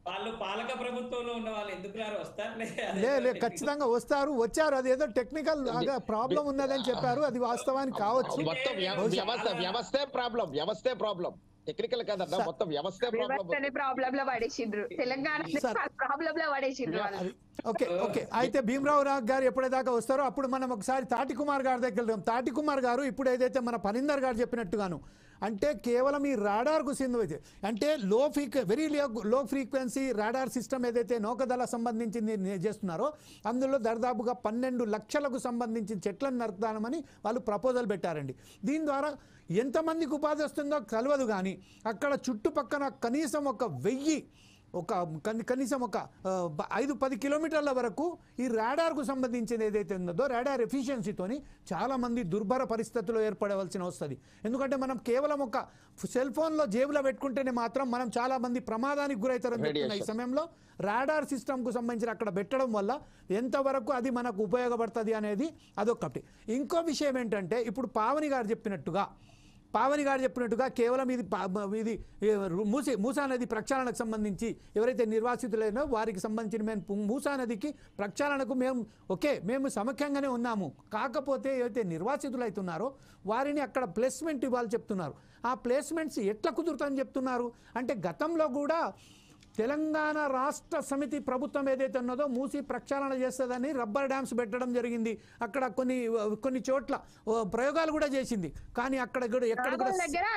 వాళ్ళు పాలక ప్రభుత్వంలో ఉన్న వాళ్ళు ఎందుకు రారు? వస్తారు, ఖచ్చితంగా వచ్చారు. అది ఏదో టెక్నికల్ ప్రాబ్లం ఉన్నదని చెప్పారు. అది వాస్తవానికి కావచ్చు. మొత్తం వ్యవస్థే ప్రాబ్లం టెక్నికల్ కాదన్నా, మొత్తం వ్యవస్థే ప్రాబ్లం లో పడేసిండ్రు. తెలంగాణ ప్రాబ్లం లో పడేసిండ్రు. ఓకే అయితే భీమరావు గారు ఎప్పుడేదాకా వస్తారో అప్పుడు మనం ఒకసారి తాటి కుమార్ గారి దగ్గర వెళ్దాం. తాటి కుమార్ గారు ఇప్పుడు ఏదైతే మన పనిందర్ గారు చెప్పినట్టుగాను అంటే కేవలం ఈ రాడార్కు సింధు అంటే very low frequency radar system ఏదైతే నౌకదళ సంబంధించింది చేస్తున్నారో అందులో దాదాపుగా 12 లక్షలకు సంబంధించిన చెట్లను నరుకుతామని వాళ్ళు ప్రపోజల్ పెట్టారండి. దీని ద్వారా ఎంతమందికి ఉపాధి వస్తుందో తెలియదు కానీ అక్కడ చుట్టుపక్కల కనీసం 1000 కనీసం ఒక 5-10 కిలోమీటర్ల వరకు ఈ రాడార్కు సంబంధించిన ఏదైతే ఉన్నదో రాడార్ ఎఫిషియన్సీతోని చాలామంది దుర్భర పరిస్థితుల్లో ఏర్పడవలసిన వస్తుంది. ఎందుకంటే మనం కేవలం ఒక సెల్ ఫోన్లో జేబులో పెట్టుకుంటేనే మాత్రం మనం చాలామంది ప్రమాదానికి గురవుతారని చెప్తున్న ఈ సమయంలో రాడార్ సిస్టమ్కు సంబంధించిన అక్కడ పెట్టడం వల్ల ఎంతవరకు అది మనకు ఉపయోగపడుతుంది అనేది అదొకటి. ఇంకో విషయం ఏంటంటే ఇప్పుడు పావని గారు చెప్పినట్టుగా కేవలం ఇది మూసా నది ప్రక్షాళనకు సంబంధించి ఎవరైతే నిర్వాసితులైనో వారికి సంబంధించిన మేము మూసా నదికి ప్రక్షాళనకు మేము సముఖ్యంగానే ఉన్నాము. కాకపోతే ఏవైతే నిర్వాసితులు అవుతున్నారో వారిని అక్కడ ప్లేస్మెంట్ ఇవ్వాలి చెప్తున్నారు. ఆ ప్లేస్మెంట్స్ ఎట్లా కుదురుతాయని చెప్తున్నారు అంటే గతంలో కూడా తెలంగాణ రాష్ట్ర సమితి ప్రభుత్వం ఏదైతే ఉన్నదో మూసి ప్రక్షాళన చేస్తుందని రబ్బర్ డ్యామ్స్ పెట్టడం జరిగింది. అక్కడ కొన్ని చోట్ల ప్రయోగాలు కూడా చేసింది. కానీ అక్కడ కూడా ఎక్కడ కూడా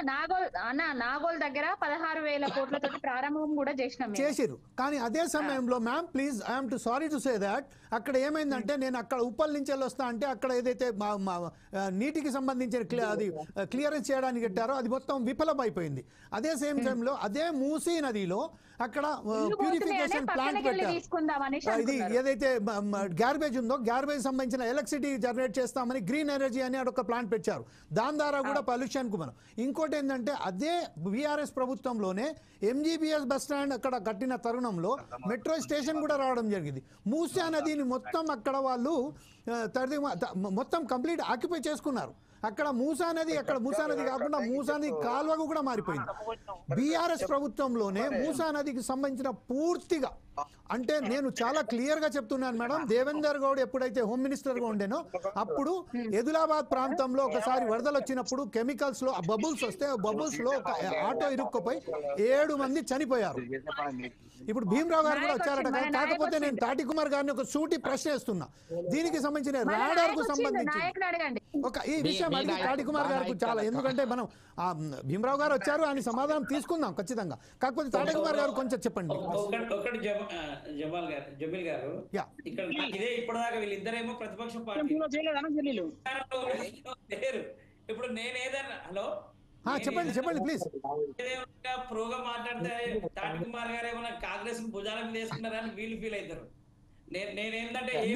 నాగోల్ దగ్గర 16,000 కోట్లతో ప్రారంభం కూడా చేసిరు. కానీ అదే సమయంలో ma'am please I'm sorry to say that అక్కడ ఏమైందంటే నేను అక్కడ ఉప్పల్ నుంచి వస్తా అంటే అక్కడ ఏదైతే నీటికి సంబంధించిన అది క్లియరెన్స్ చేయడానికి పెట్టారో అది మొత్తం విఫలం అయిపోయింది. అదే సేమ్ టైంలో అదే మూసీ నదిలో అక్కడ ప్యూరిఫికేషన్ ప్లాంట్ పెట్టారు. ఇది ఏదైతే గ్యార్బేజ్ ఉందో గ్యార్బేజ్ సంబంధించిన ఎలక్ట్రిసిటీ జనరేట్ చేస్తామని గ్రీన్ ఎనర్జీ అని ఒక ప్లాంట్ పెట్టారు. దాని ద్వారా కూడా పొల్యూషన్ కు మనం ఇంకోటి ఏంటంటే అదే బీఆర్ఎస్ ప్రభుత్వంలోనే ఎంజీబీఎస్ బస్ స్టాండ్ అక్కడ కట్టిన తరుణంలో మెట్రో స్టేషన్ కూడా రావడం జరిగింది. మూసీ నదిని మొత్తం అక్కడ వాళ్ళు మొత్తం కంప్లీట్ ఆక్యుపై చేసుకున్నారు. అక్కడ మూసా నది కాకుండా మూసా నది కాలువకు కూడా మారిపోయింది. బీఆర్ఎస్ ప్రభుత్వంలోనే మూసా నదికి సంబంధించిన పూర్తిగా అంటే నేను చాలా క్లియర్ గా చెప్తున్నాను మేడం. దేవేందర్ గౌడ్ ఎప్పుడైతే హోమ్ మినిస్టర్ గా ఉండేనో అప్పుడు ఎదిలాబాద్ ప్రాంతంలో ఒకసారి వరదలు వచ్చినప్పుడు కెమికల్స్ లో బబుల్స్ వస్తే బబుల్స్ లో ఒక ఆటో ఇరుక్కుపోయి 7 మంది చనిపోయారు. ఇప్పుడు భీమరావు గారు కూడా వచ్చారట. కాకపోతే నేను తాటి కుమార్ గారిని ఒక సూటి ప్రశ్న వేస్తున్నా. దీనికి సంబంధించిన రాడార్ కు సంబంధించి ఈ విషయం అది తాటి కుమార్ గారికి చాలా, ఎందుకంటే మనం భీమరావు గారు వచ్చారు ఆయన సమాధానం తీసుకుందాం ఖచ్చితంగా. కాకపోతే తాటి కుమార్ గారు కొంచెం చెప్పండి. జమీల్ గారు ఇక్కడ ఇదే ఇప్పటిదాకా వీళ్ళిద్దరేమో ప్రతిపక్ష పార్టీ లేరు. ఇప్పుడు నేను ఏదన్నా చెప్పండి ప్లీజ్. ప్రోగా మాట్లాడితే తాటి కుమార్ గారు ఏమన్నా కాంగ్రెస్ భుజాల మీద వేసుకున్నారని వీళ్ళు ఫీల్ అవుతారు.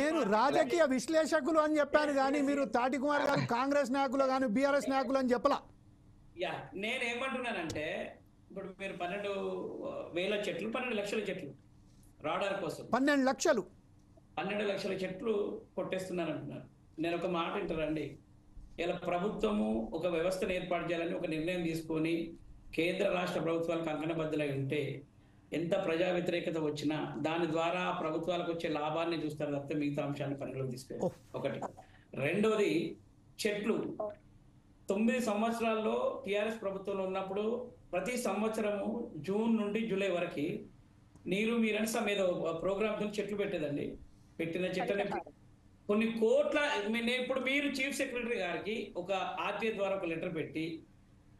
నేను రాజకీయ విశ్లేషకులు అని చెప్పాను కానీ మీరు తాటి కుమార్ గారు కాంగ్రెస్ నాయకులు కానీ బీఆర్ఎస్ నాయకులు అని చెప్పలా. నేనేమంటున్నానంటే ఇప్పుడు మీరు 12,000 చెట్లు 12 లక్షల చెట్లు రాడార్ కోసం 12 లక్షల చెట్లు కొట్టేస్తున్నారు అంటున్నారు. నేను ఒక మాట వింటారండి. ఇలా ప్రభుత్వము ఒక వ్యవస్థను ఏర్పాటు చేయాలని ఒక నిర్ణయం తీసుకొని కేంద్ర రాష్ట్ర ప్రభుత్వాలకు కంకణబద్ధులై ఉంటే ఎంత ప్రజా వ్యతిరేకత వచ్చినా దాని ద్వారా ప్రభుత్వాలకు వచ్చే లాభాన్ని చూస్తారు తప్పితే మిగతా అంశాన్ని పరిగణలోకి తీసుకోవాలి. ఒకటి. రెండోది చెట్లు 9 సంవత్సరాల్లో టిఆర్ఎస్ ప్రభుత్వంలో ఉన్నప్పుడు ప్రతి సంవత్సరము జూన్ నుండి జూలై వరకు నీరు మీరని ఏదో ప్రోగ్రామ్ చెట్లు పెట్టేదండి. పెట్టిన చెట్లని కొన్ని కోట్ల ఇప్పుడు మీరు చీఫ్ సెక్రటరీ గారికి ఒక ఆర్టీఐ ద్వారా ఒక లెటర్ పెట్టి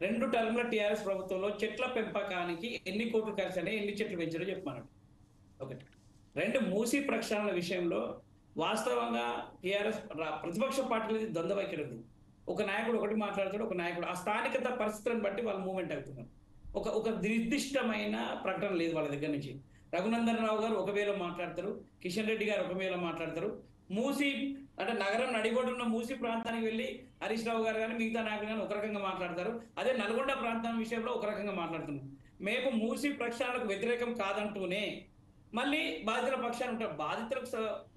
2 టర్మ్ల టిఆర్ఎస్ ప్రభుత్వంలో చెట్ల పెంపకానికి ఎన్ని కోట్లు ఖర్చు అని ఎన్ని చెట్లు పెంచారో చెప్పమన్నాడు. ఒకటి. 2 మూసీ ప్రక్షాళన విషయంలో వాస్తవంగా టిఆర్ఎస్ ప్రతిపక్ష పార్టీలది ద్వంద్వ వైఖరి ఉంది. ఒక నాయకుడు ఒకటి మాట్లాడతాడు, ఒక నాయకుడు ఆ స్థానికత పరిస్థితులను బట్టి వాళ్ళు మూవ్మెంట్ అవుతున్నారు. ఒక నిర్దిష్టమైన ప్రకటన లేదు వాళ్ళ దగ్గర నుంచి. రఘునందన్ రావు గారు ఒక వేలో మాట్లాడతారు, కిషన్ రెడ్డి గారు ఒక వేలో మాట్లాడతారు. మూసీ అంటే నగరం నడిబొడ్డున్న మూసీ ప్రాంతానికి వెళ్ళి హరీష్ రావు గారు కానీ మిగతా నాయకులు కానీ ఒక రకంగా మాట్లాడతారు. అదే నల్గొండ ప్రాంతం విషయంలో ఒక రకంగా మాట్లాడుతున్నాం. మేము మూసీ ప్రక్షాళనకు వ్యతిరేకం కాదంటూనే మళ్ళీ బాధితుల పక్షాన్ని ఉంటారు.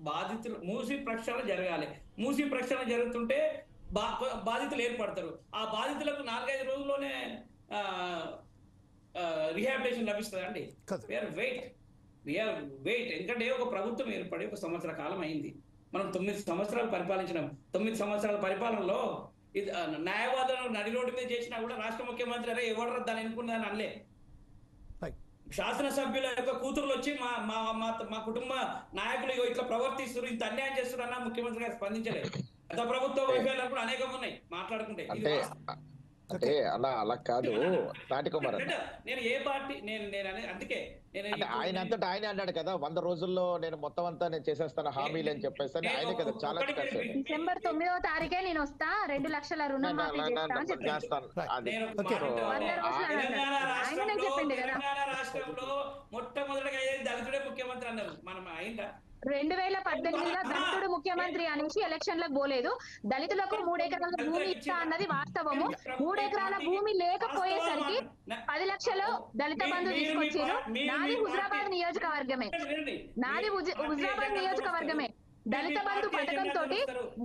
బాధితులు మూసీ ప్రక్షాళన జరగాలి. మూసీ ప్రక్షాళన జరుగుతుంటే బాధితులు ఏర్పడతారు. ఆ బాధితులకు 4-5 రోజుల్లోనే రిహాబిలిటేషన్ లభిస్తుంది అండి. వెయిట్ ఎందుకంటే ఒక ప్రభుత్వం ఏర్పడి 1 సంవత్సర కాలం అయింది. మనం 9 సంవత్సరాలు పరిపాలించినాం. 9 సంవత్సరాల పరిపాలనలో ఇది న్యాయవాదులను నడి రోడ్డు మీద చేసినా కూడా రాష్ట్ర ముఖ్యమంత్రి అరే ఎవరు దాన్ని ఎన్నుకున్నదని అనలే. శాసనసభ్యుల యొక్క కూతురులు వచ్చి మా కుటుంబ నాయకులు ఇట్లా ప్రవర్తిస్తారు, ఇంత అన్యాయం చేస్తున్నారన్నా ముఖ్యమంత్రి గారు స్పందించలేదు. గత ప్రభుత్వ వైఫల్యాలు కూడా అనేకం ఉన్నాయి మాట్లాడుకుంటే. అంటే అలా కాదు తాటి కుమార్ అన్న. నేను ఏ పార్టీ నేను అందుకే నేను అంటే ఆయన అంతటా ఆయన అన్నాడు కదా 100 రోజుల్లో నేను మొత్తం అంతా నేను చేసేస్తాను హామీలు అని చెప్పేసి అని ఆయనే కదా చాలా చేశాడు. డిసెంబర్ 9వ తారీఖే నేను వస్తా 2 లక్షల రుణమాఫీ చేస్తా అని చెప్పాను. చేస్తాను అది. నేను Okay. తెలంగాణ రాష్ట్రంలో మొట్టమొదటిగా అయ్యేది దళితుడే ముఖ్యమంత్రి అన్నారు. మనం అయిందా? 2018లో దళితుడు ముఖ్యమంత్రి అనేసి ఎలక్షన్లకు పోలేదు. దళితులకు 3 ఎకరాల భూమి ఇస్తా అన్నది వాస్తవము. 3 ఎకరాల భూమి లేకపోయేసరికి 10 లక్షలు దళిత బంధు తీసుకొచ్చారు. నాది హుజరాబాద్ నియోజకవర్గమే. హుజరాబాద్ నియోజకవర్గమే. దళిత బంధు పథకం తోటి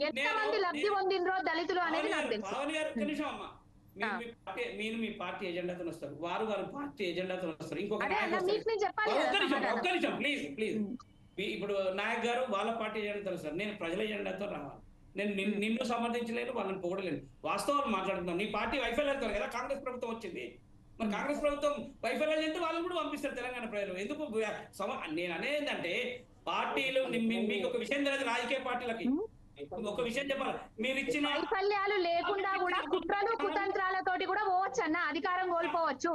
ఎంతమంది లబ్ధి పొందినరో దళితులు అనేది నాకు తెలుసు. మీరు మీ పార్టీ ఎజెండాతో వస్తారు, వారు పార్టీ ఎజెండాతో వస్తారు. ఇంకొక ప్లీజ్ ఇప్పుడు నాయక్ గారు వాళ్ళ పార్టీ ఎజెండాతో వస్తారు, నేను ప్రజల ఎజెండాతో రావాలి. నేను నిన్ను సమర్థించలేను, వాళ్ళని పొగడలేను. వాస్తవాలు మాట్లాడుతున్నాను. నీ పార్టీ వైఫల్యాలతో కదా కాంగ్రెస్ ప్రభుత్వం వచ్చింది. మరి కాంగ్రెస్ ప్రభుత్వం వైఫల్యాలు అంటే వాళ్ళని కూడా పంపిస్తారు తెలంగాణ ప్రజలు. ఎందుకు నేను అనేది ఏంటంటే పార్టీలు మీకు ఒక విషయం తెలియదు. రాజకీయ పార్టీలకి ఒక విషయం చెప్పాలి, మీరు ఇచ్చిన వైఫల్యాలు లేకుండా కూడా కుట్రలు కుతంత్రాలతోటి కూడా పోవచ్చు అన్న. అధికారం కోల్పోవచ్చు.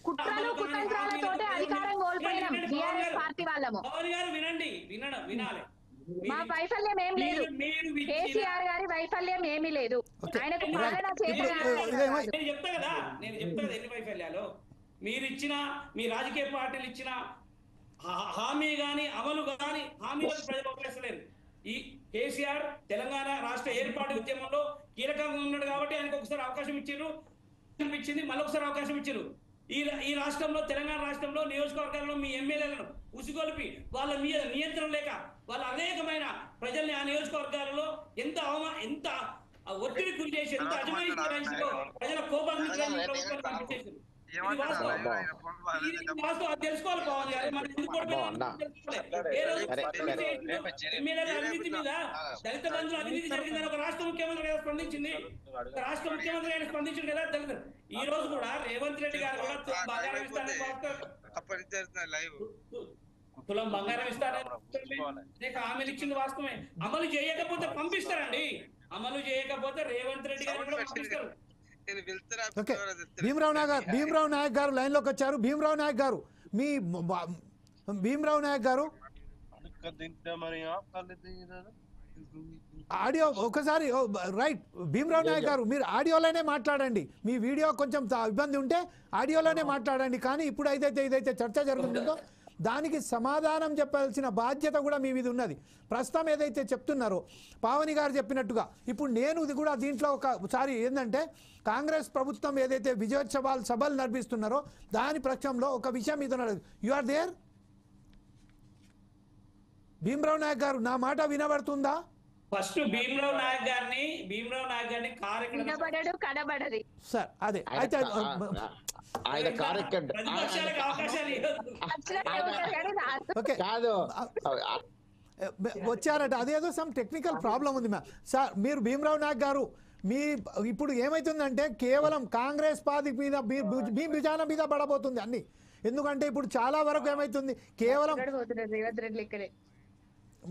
కుట్రలు కుతంత్రాలతోటి అధికారం కోల్పోయినాం టిఆర్ఎస్ పార్టీ వాళ్ళము. పవన్ గారు వినాలి. మా వైఫల్యం ఏం లేదు. కేసీఆర్ గారి వైఫల్యం ఏమీ లేదు. ఆయనకు పాలన నేను చెప్తా కదా ఎన్ని వైఫల్యాలు మీరు ఇచ్చిన, మీ రాజకీయ పార్టీలు ఇచ్చిన హామీ గాని అమలు గాని హామీలకు ప్రజలు ఉపయోగిస్తలేరు. ఈ కేసీఆర్ తెలంగాణ రాష్ట్ర ఏర్పాటు ఉద్యమంలో కీలకంగా ఉన్నాడు కాబట్టి ఆయనకు ఒకసారి అవకాశం ఇచ్చారు, మళ్ళొకసారి అవకాశం ఇచ్చారు. ఈ రాష్ట్రంలో తెలంగాణ రాష్ట్రంలో నియోజకవర్గాల్లో మీ ఎమ్మెల్యేలను ఉసిగొలిపి వాళ్ళ మీద నియంత్రణ లేక వాళ్ళ అనేకమైన ప్రజల్ని ఆ నియోజకవర్గాలలో ఎంత ఒత్తిడి గురి చేసి ఎంత అజమాయిషి ప్రజల కోపాన్ని తెలుసుకోవాలి. పవన్ గారు మన అవినీతి మీద దళిత బంధువుల అవినీతి జరిగిందని ఒక రాష్ట్ర ముఖ్యమంత్రి గారు స్పందించింది. రాష్ట్ర ముఖ్యమంత్రి గారు స్పందించింది కదా. ఈ రోజు కూడా రేవంత్ రెడ్డి గారు కూడా బంగారం ఇస్తారని తులం బంగారం ఇస్తారని హామీలు ఇచ్చింది వాస్తవమే. అమలు చేయకపోతే పంపిస్తారండి. అమలు చేయకపోతే రేవంత్ రెడ్డి గారు కూడా పంపిస్తారు. ఓకే, భీమరావు నాయక్ గారు లైన్ లోకి వచ్చారు. భీమరావు నాయక్ గారు ఆడియో ఒకసారి రైట్. భీమరావు నాయక్ గారు మీరు ఆడియోలోనే మాట్లాడండి. మీ వీడియో కొంచెం ఇబ్బంది ఉంటే ఆడియోలోనే మాట్లాడండి. కానీ ఇప్పుడు ఏదైతే చర్చ జరుగుతుందో దానికి సమాధానం చెప్పాల్సిన బాధ్యత కూడా మీ మీద ఉన్నది. ప్రస్తుతం ఏదైతే చెప్తున్నారో పావని గారు చెప్పినట్టుగా ఇప్పుడు నేను ఇది కూడా దీంట్లో ఒకసారి ఏంటంటే కాంగ్రెస్ ప్రభుత్వం ఏదైతే విజయోత్సవాలు సభలు నడిపిస్తున్నారో దాని పక్షంలో ఒక విషయం మీద ఉన్నది. You are there Bhimarao Nayak garu, నా మాట వినబడుతుందా? ఫస్ట్ భీమరావు నాయక్ గారిని కనబడదు సార్. అదే అయితే ఆయన కార్యక్రమం వచ్చారట, అదేదో సమ్ టెక్నికల్ ప్రాబ్లం ఉంది మ్యామ్. సార్ మీరు భీమరావు నాయక్ గారు మీ ఇప్పుడు ఏమైతుందంటే కేవలం కాంగ్రెస్ పార్టీ మీద మీ భుజాల మీద పడబోతుంది అన్ని. ఎందుకంటే ఇప్పుడు చాలా వరకు ఏమైతుంది కేవలం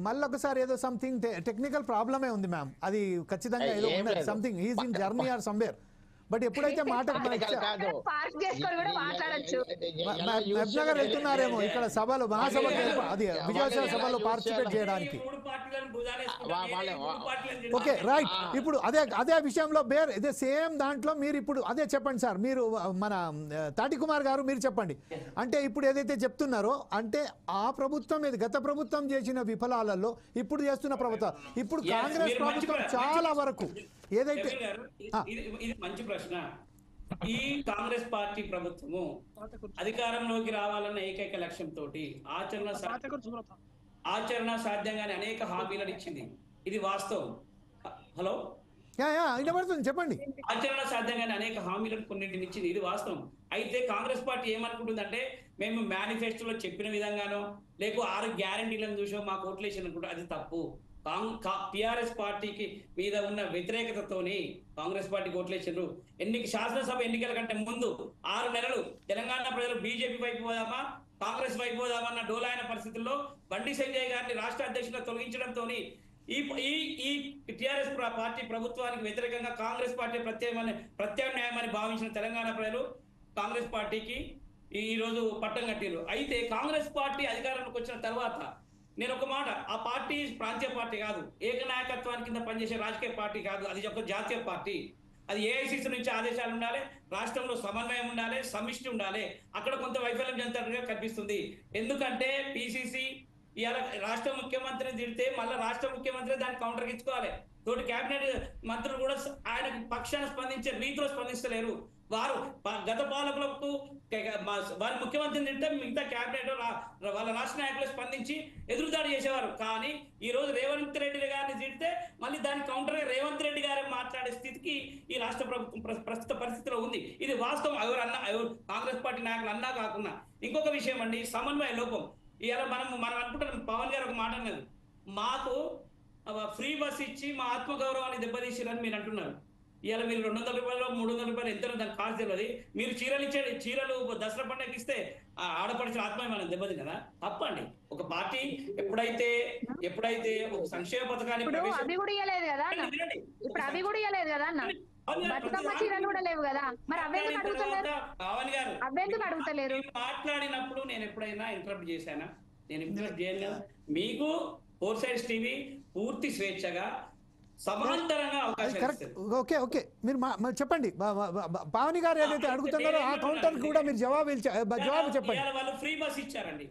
మళ్ళీ ఒకసారి ఏదో సంథింగ్ టెక్నికల్ ప్రాబ్లమే ఉంది మ్యామ్. అది ఖచ్చితంగా ఏదో ఉన్నది something is in journey or somewhere. But ఎప్పుడైతే మాట నగర్ వెళ్తున్నారేమో ఇక్కడ సభలో మహాసభ అది విజయోత్సవ సభలో పార్టిసిపేట్ చేయడానికి. Okay right. ఇప్పుడు అదే విషయంలో ఇదే సేమ్ దాంట్లో మీరు ఇప్పుడు అదే చెప్పండి సార్. మీరు మన తాటి కుమార్ గారు మీరు చెప్పండి. అంటే ఇప్పుడు ఏదైతే చెప్తున్నారో అంటే ఆ ప్రభుత్వం గత ప్రభుత్వం చేసిన విఫలాలలో ఇప్పుడు చేస్తున్న ప్రభుత్వం ఇప్పుడు కాంగ్రెస్ ప్రభుత్వం చాలా వరకు ఏదైతే ఇది మంచి ప్రశ్న. ఈ కాంగ్రెస్ పార్టీ ప్రభుత్వము అధికారంలోకి రావాలన్న ఏకైక లక్ష్యంతో ఆచరణ సాధ్యంగానే అనేక హామీలను ఇచ్చింది. ఇది వాస్తవం. హలో వినబడుతుంది చెప్పండి. ఆచరణ సాధ్యంగానే అనేక హామీలను కొన్నింటిని ఇచ్చింది. ఇది వాస్తవం. అయితే కాంగ్రెస్ పార్టీ ఏమనుకుంటుందంటే మేము మేనిఫెస్టోలో చెప్పిన విధంగానో లేక 6 గ్యారంటీలను చూసో మాకు ఓట్లేసి అనుకుంటే అది తప్పు. టిఆర్ఎస్ పార్టీకి మీద ఉన్న వ్యతిరేకతతోని కాంగ్రెస్ పార్టీకి ఓట్లేసారు. శాసనసభ ఎన్నికల కంటే ముందు 6 నెలలు తెలంగాణ ప్రజలు బీజేపీ వైపు పోదామా కాంగ్రెస్ వైపు పోదామన్న డోలాయన పరిస్థితుల్లో బండి సంజయ్ గారిని రాష్ట్ర అధ్యక్షులుగా తొలగించడంతో ఈ ఈ ఈ టిఆర్ఎస్ పార్టీ ప్రభుత్వానికి వ్యతిరేకంగా కాంగ్రెస్ పార్టీ ప్రత్యామ్నాయమని భావించిన తెలంగాణ ప్రజలు కాంగ్రెస్ పార్టీకి ఈ రోజు పట్టం కట్టిరు. అయితే కాంగ్రెస్ పార్టీ అధికారంలోకి వచ్చిన తర్వాత నేను ఒక మాట, ఆ పార్టీ ప్రాంతీయ పార్టీ కాదు, ఏకనాయకత్వానికి కింద పనిచేసే రాజకీయ పార్టీ కాదు, అది ఒక జాతీయ పార్టీ. అది ఏఐసిసి నుంచి ఆదేశాలు ఉండాలి, రాష్ట్రంలో సమన్వయం ఉండాలి, సమిష్టి ఉండాలి. అక్కడ కొంత వైఫల్యం చెందినట్టుగా కనిపిస్తుంది. ఎందుకంటే పిసిసి ఇవాళ రాష్ట్ర ముఖ్యమంత్రిని తిడితే మళ్ళీ రాష్ట్ర ముఖ్యమంత్రి దాన్ని కౌంటర్ ఇచ్చుకోవాలి. తోటి కేబినెట్ మంత్రులు కూడా ఆయన పక్షాన్ని స్పందించే రీతిలో స్పందిస్తలేరు. వారు గత పాలకులకు వారి ముఖ్యమంత్రిని తింటే మిగతా కేబినెట్ వాళ్ళ రాష్ట్ర నాయకులు స్పందించి ఎదురుదాడి చేసేవారు. కానీ ఈ రోజు రేవంత్ రెడ్డి గారిని తిడితే మళ్ళీ దాని కౌంటర్ రేవంత్ రెడ్డి గారు మాట్లాడే స్థితికి ఈ రాష్ట్ర ప్రభుత్వం ప్రస్తుత పరిస్థితిలో ఉంది. ఇది వాస్తవం. ఎవరు కాంగ్రెస్ పార్టీ నాయకులు అన్నా కాకుండా. ఇంకొక విషయం అండి, సమన్వయ లోపం. ఇవాళ మనం అనుకుంటున్నాం, పవన్ గారు ఒక మాట అన్నది, మాకు ఫ్రీ బస్ ఇచ్చి మా ఆత్మగౌరవాన్ని దెబ్బతీసిరని మీరు అంటున్నారు. ఇవాళ మీరు 200 రూపాయలు 300 రూపాయలు ఎంత దానికి కాస్ట్ తెలియదు. మీరు చీరలు దసరా పండుగకి ఇస్తే ఆడపడిచిన ఆత్మాభిమానం దెబ్బతి కదా, తప్పండి. ఒక పార్టీ ఎప్పుడైతే ఒక సంక్షేమ పథకాన్ని అవి కూడా ఇవ్వలేదు కదా అన్న, ఇప్పుడు అవి కూడా ఇవ్వలేదు కదా అన్న, బతుకమ్మ చీరలు కూడా లేవు కదా, మరి అవ్వెందుకు అడుగుతలేరు? పవన్ గారు అవ్వెందుకు అడుగుతలేరు? మాట్లాడినప్పుడు నేను ఎప్పుడైనా ఇంటరప్ట్ చేశానా? నేను ఇంటరప్ట్ చేయను కదా. మీకు 4 Sides టీవీ పూర్తి స్వేచ్ఛగా సమాంతరంగా అవకాశం. ఓకే మీరు చెప్పండి. పావని గారు ఏదైతే అడుగుతున్నారో ఆ కౌంటర్ కూడా మీరు జవాబు చెప్పండి. వాళ్ళు ఫ్రీ బస్ ఇచ్చారండి,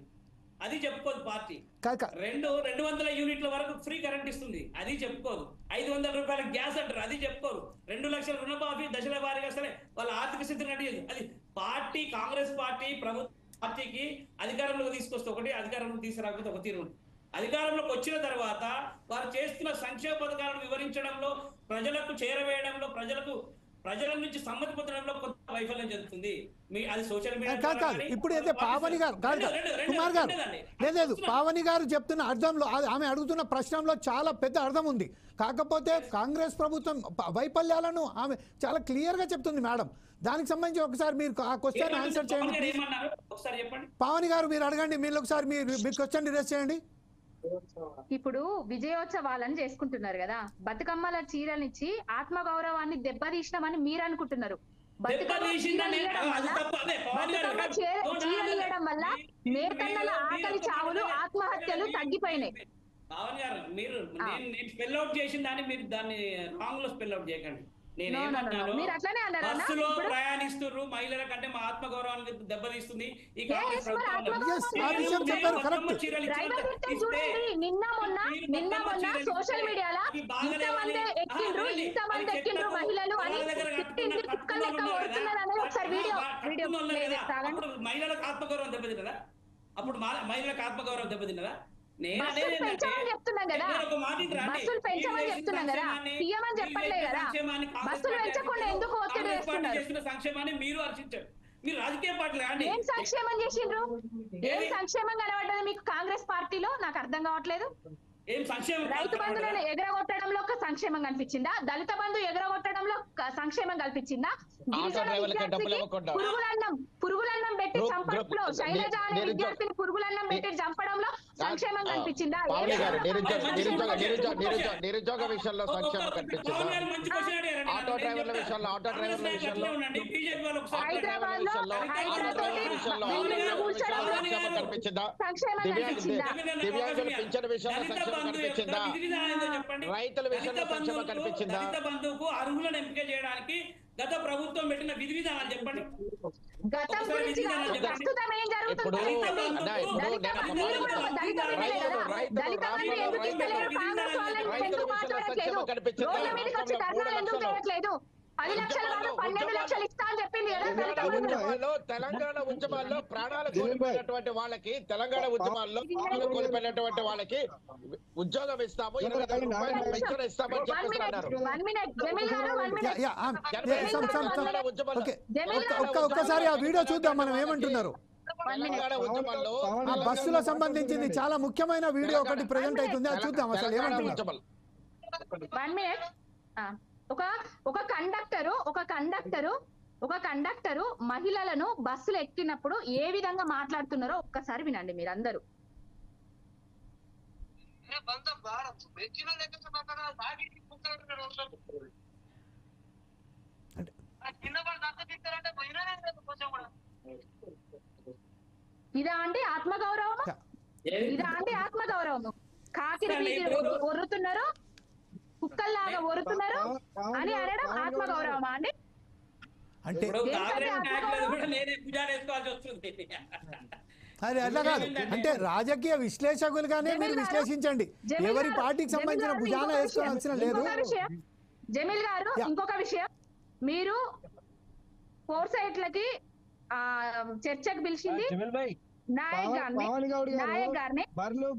అది చెప్పుకోదు పార్టీ. 200 యూనిట్ల వరకు ఫ్రీ కరెంట్ ఇస్తుంది, అది చెప్పుకోదు. 500 రూపాయల గ్యాస్ అంటారు, అది చెప్పుకోరు. 2 లక్షల రుణమాఫీ దశల వారీగా సరే వాళ్ళ ఆర్థిక స్థితిని నడిచేది. అది పార్టీ, కాంగ్రెస్ పార్టీ ప్రభుత్వ పార్టీకి అధికారంలోకి తీసుకొస్తే ఒకటి, అధికారంలోకి తీసుకురాకపోతే ఒక తీరు. అధికారంలోకి వచ్చిన తర్వాత వారు చేస్తున్న సంక్షేమ పథకాలను వివరించడంలో, ప్రజలకు చేరవేయడంలో, ప్రజల నుంచి సమ్మతి పొందడంలో కొంత వైఫల్యం జరుగుతుంది. అది సోషల్ మీడియా. ఇప్పుడు అయితే పావని గారు కుమార్ గారు లేదు, పావని గారు చెప్తున్న అర్థంలో, ఆమె అడుగుతున్న ప్రశ్నలో చాలా పెద్ద అర్థం ఉంది. కాకపోతే కాంగ్రెస్ ప్రభుత్వం వైఫల్యాలను ఆమె చాలా క్లియర్ గా చెప్తుంది మేడం. దానికి సంబంధించి ఒకసారి మీరు ఆ క్వశ్చన్ ఆన్సర్ చేయండి. పావని గారు మీరు అడగండి, మీరు ఒకసారి మీ క్వశ్చన్ రిరైజ్ చేయండి. ఇప్పుడు విజయోత్సవాలను చేసుకుంటున్నారు కదా, బతుకమ్మల చీరనిచ్చి ఆత్మగౌరవాన్ని దెబ్బతీసినామని మీరు అనుకుంటున్నారు. బతుకమ్మ చీరలు ఇవ్వడం వల్ల నేతన్నల ఆకలి చావులు, ఆత్మహత్యలు తగ్గిపోయినాయి. పవన్ గారు మీరు నేను స్పెల్ అవుట్ చేసిన దాన్ని మీరు దాన్ని రాంగ్ లో స్పెల్ అవుట్ చేయకండి. బస్సులో ప్రయాణిస్తున్నారు మహిళల కంటే మా ఆత్మగౌరవానికి దెబ్బతీస్తుంది ఈ కాంగ్రెస్ నిన్న మొన్న సోషల్ మీడియాలో ఇంతమంది ఎక్కిండ్రు మహిళలు అని ఒకసారి వీడియో మహిళలకు ఆత్మగౌరవం దెబ్బతిన్నదా? అప్పుడు మహిళలకు ఆత్మగౌరవం దెబ్బతిన్నదా? బస్సులు పెంచమని చెప్తున్నాం కదా, బస్సులు పెంచమని చెప్తున్నాం కదా, తీయమని చెప్పట్లేదు కదా. బస్సులు పెంచకుండా ఎందుకు ఒత్తిడి వేస్తున్నారు? సంక్షేమాన్ని మీరు హర్షించారు. మీరు రాజకీయ పార్టీలు ఏం సంక్షేమం చేసిండ్రు? ఏం సంక్షేమం కనబడ్డది మీకు కాంగ్రెస్ పార్టీలో? నాకు అర్థం కావట్లేదు. ఏం సంక్షేమం? రైతు బంధువులను ఎగరగొట్టడంలో ఒక సంక్షేమం కనిపించిందా? దళిత బంధు ఎగరగొట్టడంలో సంక్షేమం కల్పించిందా? పురుగులన్నం పెట్టి చంపడంలో, శైలజ అనే విద్యార్థిని పురుగులన్నం పెట్టి చంపడంలో సంక్షేమం కనిపించిందా? నిరుద్యోగ విషయంలో సంక్షేమం కనిపించిందా? ఆటో డ్రైవర్ల విషయంలో హైదరాబాద్ లో కనిపించిందా? సంక్షేమం కనిపించిందా? దివ్యాంగుల పింఛన్ విషయంలో సంక్షేమం కనిపించిందా? రైతుల విషయంలో సంక్షేమం కనిపించిందా? దళిత బంధువుకు అర్హులను ఎంపిక చేయడానికి గత ప్రభుత్వం పెట్టిన విధి విధానాలు చెప్పండి. గతం గురించి ప్రస్తుతం ఏం జరుగుతుంది? తెలంగాణ ఉద్యమాల్లో ప్రాణాలు కోల్పోయినటువంటి వాళ్ళకి, తెలంగాణ ఉద్యమాల్లో ప్రాణాలు కోల్పోయినటువంటి వాళ్ళకి ఉద్యోగం ఇస్తాము, 20,000 రూపాయలు పెన్షన్ ఇస్తామని చెప్పేసి అన్నారు. ఒక్కసారి ఆ వీడియో చూద్దాం మనం ఏమంటున్నారు. ఆ బస్సుల సంబంధించింది చాలా ముఖ్యమైన వీడియో ఒకటి ప్రెజెంట్ అవుతుంది, అది చూద్దాం అసలు ఏమంటున్నారు. ఒక కండక్టరు మహిళలను బస్సులు ఎక్కినప్పుడు ఏ విధంగా మాట్లాడుతున్నారో ఒక్కసారి వినండి మీరందరూ. మొత్తం వెచ్చిన లెక్క కింద పడి దత్త తీస్తారంటే పోయినానే కొంచెం కూడా. ఇదా అండి ఆత్మగౌరవం? ఇదా అండి ఆత్మగౌరవం? కాకిని ఒర్రుతున్నారు, కుక్కల్లాగా ఒరుతున్నారు అని అనడం ఆత్మగౌరవమా అండి? అంటే అదే అట్లా కాదు, అంటే రాజకీయ విశ్లేషకులుగానే మీరు విశ్లేషించండి, ఎవరి పార్టీకి సంబంధించిన భుజాన వేసుకోవాల్సిన లేదు. జమీల్ గారు ఇంకొక విషయం, మీరు ఫోర్ సైట్లకి చర్చకు పిలిచింది నాయక్ గారిని,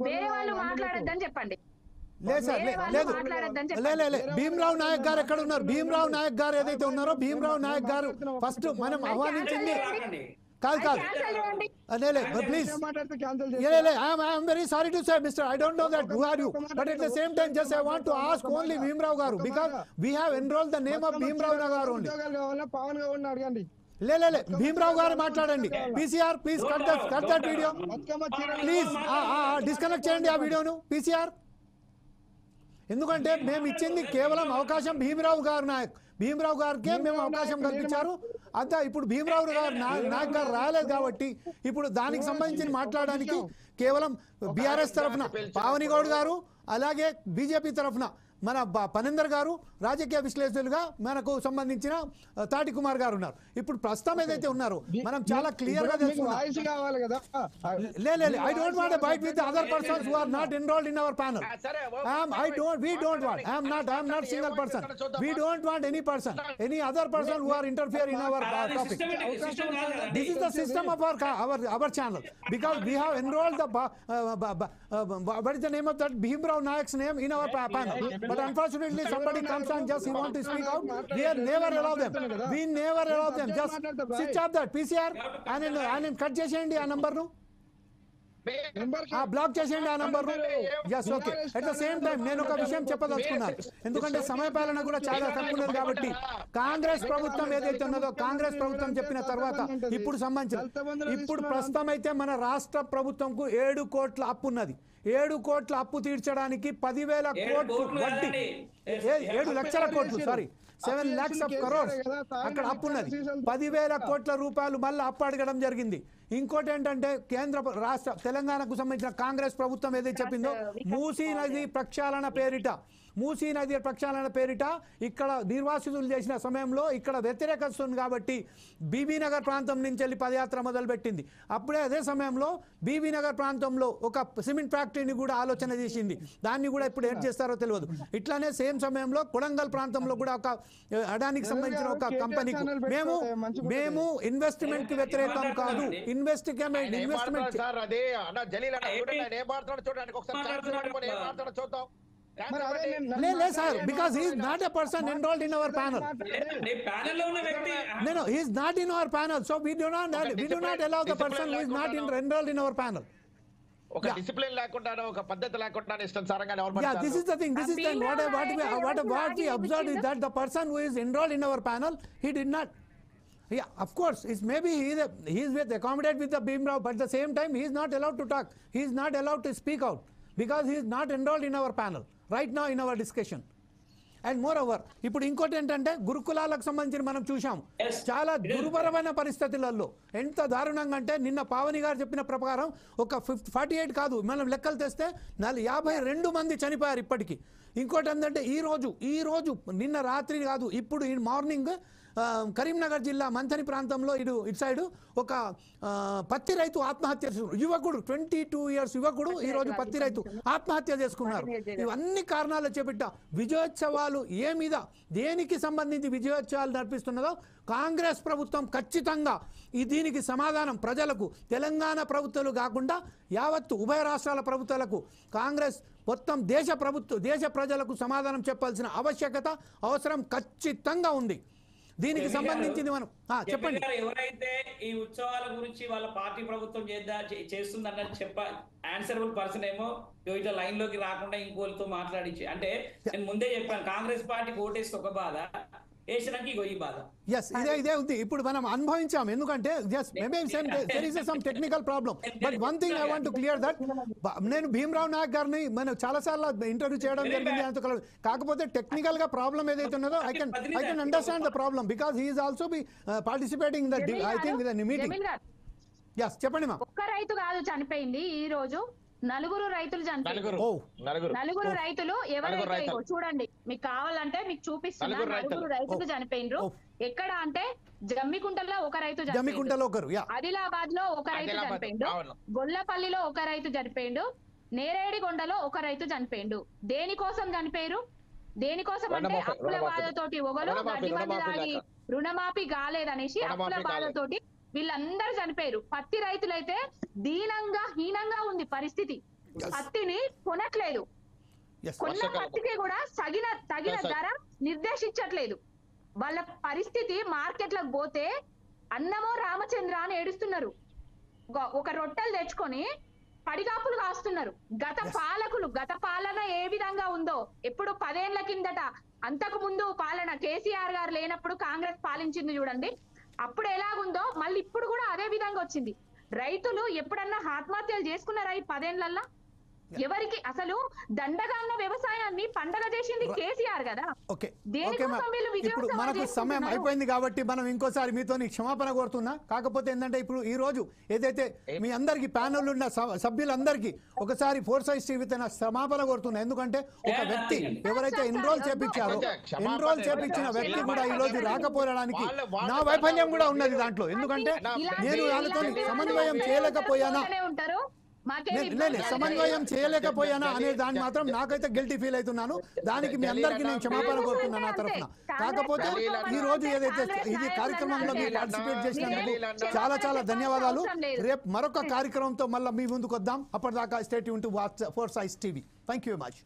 వేరే వాళ్ళు మాట్లాడొద్దని చెప్పండి. లేదు సార్, లేదు భీమరావు నాయక్ గారు ఎక్కడ ఉన్నారు? భీమరావు నాయక్ గారు ఏదైతే ఉన్నారో భీమరావు నాయక్ గారు ఫస్ట్ మనం ఆహ్వానించింది కాదు please. I'm very sorry to say mister, I don't know that who are you, but at the same time just I want to ask only Bhimarao garu because we have enrol the name of Bhimarao garu only. లే భీమరావు గారు మాట్లాడండి. PCR please cut that video please, disconnect చేయండి ఆ వీడియోను PCR. ఎందుకంటే మేము ఇచ్చింది కేవలం అవకాశం భీమరావు గారికే మేము అవకాశం కల్పించారు అంతా. ఇప్పుడు భీమరావు గారు నాయక్ గారు రాలేదు కాబట్టి ఇప్పుడు దానికి సంబంధించి మాట్లాడడానికి కేవలం బీఆర్ఎస్ తరఫున పావని గౌడ్ గారు, అలాగే బీజేపీ తరఫున మన పనేందర్ గారు, రాజకీయ విశ్లేషకులుగా మనకు సంబంధించిన తాటి కుమార్ గారు ఉన్నారు. ఇప్పుడు ప్రస్తుతం ఏదైతే ఉన్నారో మనం చాలా క్లియర్ గా తెలుసుకున్నాం. I don't want bite with other persons who are not enrolled in our panel. We don't want. I am not single person. We don't want any person, any other person who are interfering in our topic. This is the system of our channel because we have enrolled the what is the name of that Bhimrao Nayak's name in our panel. But unfortunately somebody comes and just he want to speak out. We never allow them. Just switch off that PCR and cut చేసేయండి ఆ number ను, black చేసేయండి ఆ number ను. Yes okay. At the same time నేను ఒక విషయం చెప్పదలుచుకున్నాను, ఎందుకంటే సమయపాలన కూడా చాలా తక్కువ ఉన్నది కాబట్టి కాంగ్రెస్ ప్రభుత్వం ఏదైతే ఉన్నదో కాంగ్రెస్ ప్రభుత్వం చెప్పిన తర్వాత ఇప్పుడు ప్రస్తుతం అయితే మన రాష్ట్ర ప్రభుత్వంకు 7 కోట్ల అప్పు ఉన్నది. 7 కోట్ల అప్పు తీర్చడానికి 10,000 కోట్లు వడ్డీ, 7 లక్షల కోట్లు, సారీ 7 lakhs of crores అక్కడ అప్పు ఉన్నది. 10,000 కోట్ల రూపాయలు మళ్ళీ అప్పు అడగడం జరిగింది. ఇంకోటి ఏంటంటే కేంద్ర రాష్ట్ర తెలంగాణకు సంబంధించిన కాంగ్రెస్ ప్రభుత్వం ఏదైతే చెప్పిందో మూసీ నది ప్రక్షాళన పేరిట ఇక్కడ నిర్వాసితులు చేసిన సమయంలో ఇక్కడ వ్యతిరేకస్తుంది కాబట్టి బీబీ నగర్ ప్రాంతం నుంచి వెళ్ళి పదయాత్ర మొదలుపెట్టింది. అప్పుడే అదే సమయంలో బీబీ నగర్ ప్రాంతంలో ఒక సిమెంట్ ఫ్యాక్టరీని కూడా ఆలోచన చేసింది. దాన్ని కూడా ఇప్పుడు ఏం చేస్తారో తెలియదు. ఇట్లానే సేమ్ సమయంలో కొడంగల్ ప్రాంతంలో కూడా ఒక అడానికి సంబంధించిన ఒక కంపెనీకి మేము ఇన్వెస్ట్మెంట్ కి వ్యతిరేకం కాదు, investment sir, because he is not a person enrolled in our panel. No, he is not in our panel, so we do not allow the person who is not enrolled in our panel. ఒక discipline లేకుండా ఒక పద్ధతి లేకుండా ఇష్టానుసారంగా this is the thing, what we observed is that the person who is enrolled in our panel, he did not, of course maybe he is accommodate with the Bhimrao, but at the same time he is not allowed to talk, he is not allowed to speak out because he is not enrolled in our panel right now in our discussion. And more over ఇప్పుడు ఇంకోటి ఏంటంటే గురుకులాలకు సంబంధించి మనం చూసాం చాలా దుర్భరమైన పరిస్థితులలో ఎంత దారుణంగా అంటే నిన్న పావని గారు చెప్పిన ప్రకారం ఒక 48 కాదు మనం లెక్కలు తెస్తే 52 మంది చనిపోయారు ఇప్పటికీ. ఇంకోటి ఏంటంటే ఈ రోజు నిన్న రాత్రి కాదు ఇప్పుడు ఈ మార్నింగ్ కరీంనగర్ జిల్లా మంథని ప్రాంతంలో ఇటు సైడ్ ఒక పత్తి రైతు ఆత్మహత్య చేసుకున్నారు. యువకుడు 22 years యువకుడు ఈరోజు పత్తి రైతు ఆత్మహత్య చేసుకున్నారు. ఇవన్నీ కారణాలు చేపట్ట విజయోత్సవాలు దేనికి సంబంధించి విజయోత్సవాలు నడిపిస్తున్నదో కాంగ్రెస్ ప్రభుత్వం ఖచ్చితంగా దీనికి సమాధానం ప్రజలకు, తెలంగాణ ప్రభుత్వాలు కాకుండా యావత్తు ఉభయ రాష్ట్రాల ప్రభుత్వాలకు కాంగ్రెస్ మొత్తం దేశ ప్రజలకు సమాధానం చెప్పాల్సిన అవసరం ఖచ్చితంగా ఉంది. దీనికి సంబంధించింది మనం చెప్పండి. ఎవరైతే ఈ ఉత్సవాల గురించి వాళ్ళ పార్టీ ప్రభుత్వం చేస్తుందన్నది ఆన్సరబుల్ పర్సన్ ఏమో ఇట్లా లైన్ లోకి రాకుండా ఇంకోళ్ళతో మాట్లాడించి, అంటే నేను ముందే చెప్పాను కాంగ్రెస్ పార్టీకి ఓటేస్తే ఒక బాధ, వేసినాక ఇగో ఈ బాధ. ఎస్ ఇదే ఉంది ఇప్పుడు మనం అనుభవించాం ఎందుకంటే some technical problem but one thing I want to clear that నేను భీమరావు నాయక్ గారిని మనం చాలాసార్లు ఇంటర్వ్యూ చేయడం జరిగింది అంత కాకపోతే టెక్నికల్ గా ప్రాబ్లం ఏదైతే ఉన్నదో I can understand the problem because he is also be participating in the I think the meeting. Yes చెప్పండి మా. ఒక్క రైతు కాదు చనిపోయింది ఈ రోజు, నలుగురు రైతులు చనిపోయారు. నలుగురు రైతులు ఎవరైతే చూడండి, మీకు కావాలంటే మీకు చూపిస్తున్నా. నలుగురు రైతులు చనిపోయినరు. ఎక్కడ అంటే జమ్మికుంటలో ఒక రైతు చనిపోయిండు, ఆదిలాబాద్ లో ఒక రైతు చనిపోయిండు, గొల్లపల్లిలో ఒక రైతు చనిపోయిండు, నేరేడిగొండలో ఒక రైతు చనిపోయిండు. దేనికోసం చనిపోయారు? దేనికోసం అంటే అప్పుల బాధతోటి ఒకరు గడ్డి మంది తాగి రుణమాఫీ కాలేదనేసి అప్పుల బాధతోటి వీళ్ళందరూ చనిపోయారు. పత్తి రైతులైతే దీనంగా హీనంగా ఉంది పరిస్థితి. పత్తిని కొనట్లేదు, కొన్న పత్తికి కూడా తగిన ధర నిర్దేశించట్లేదు. వాళ్ళ పరిస్థితి మార్కెట్లకు పోతే అన్నమో రామచంద్ర అని ఏడుస్తున్నారు. ఒక రొట్టెలు తెచ్చుకొని పడిగాపులు కాస్తున్నారు. గత పాలన ఏ విధంగా ఉందో ఎప్పుడు 10 ఏళ్ల కిందట అంతకు ముందు పాలన కేసీఆర్ గారు లేనప్పుడు కాంగ్రెస్ పాలించింది చూడండి, అప్పుడు ఎలాగుందో మళ్ళీ ఇప్పుడు కూడా అదే విధంగా వచ్చింది. రైతులు ఎప్పుడన్నా ఆత్మహత్యలు చేసుకున్నారా ఈ 10 ఏళ్లలో? ఎవరికి అసలు దండగా ఉన్న వ్యవసాయాన్ని పండగ చేసింది కేసీఆర్ కదా. ఇప్పుడు మనకు సమయం అయిపోయింది కాబట్టి మనం ఇంకోసారి మీతో క్షమాపణ కోరుతున్నా. కాకపోతే ఏంటంటే ఇప్పుడు ఈ రోజు ఏదైతే మీ అందరికి ప్యానల్ ఉన్న సభ్యులందరికీ ఒకసారి ఫోర్సైజ్ టీవీ క్షమాపణ కోరుతున్నా. ఎందుకంటే ఒక వ్యక్తి ఎవరైతే ఎన్రోల్ చేపించిన వ్యక్తి కూడా ఈ రోజు రాకపోవడానికి నా వైఫల్యం కూడా ఉన్నది దాంట్లో. ఎందుకంటే నేను వాళ్ళతో సమన్వయం చేయలేకపోయానా అనే దాన్ని మాత్రం నాకైతే గిల్టీ ఫీల్ అవుతున్నాను. దానికి మీ అందరికీ నేను క్షమాపణ కోరుతున్నాను నా తరఫున. కాకపోతే ఈ రోజు ఏదైతే ఇది కార్యక్రమంలో మీరు పార్టిసిపేట్ చేసినందుకు చాలా చాలా ధన్యవాదాలు. రేపు మరొక కార్యక్రమంతో మళ్ళీ మీ ముందుకు వద్దాం. అప్పటిదాకా stay tune to watch four sides TV. Thank you very much.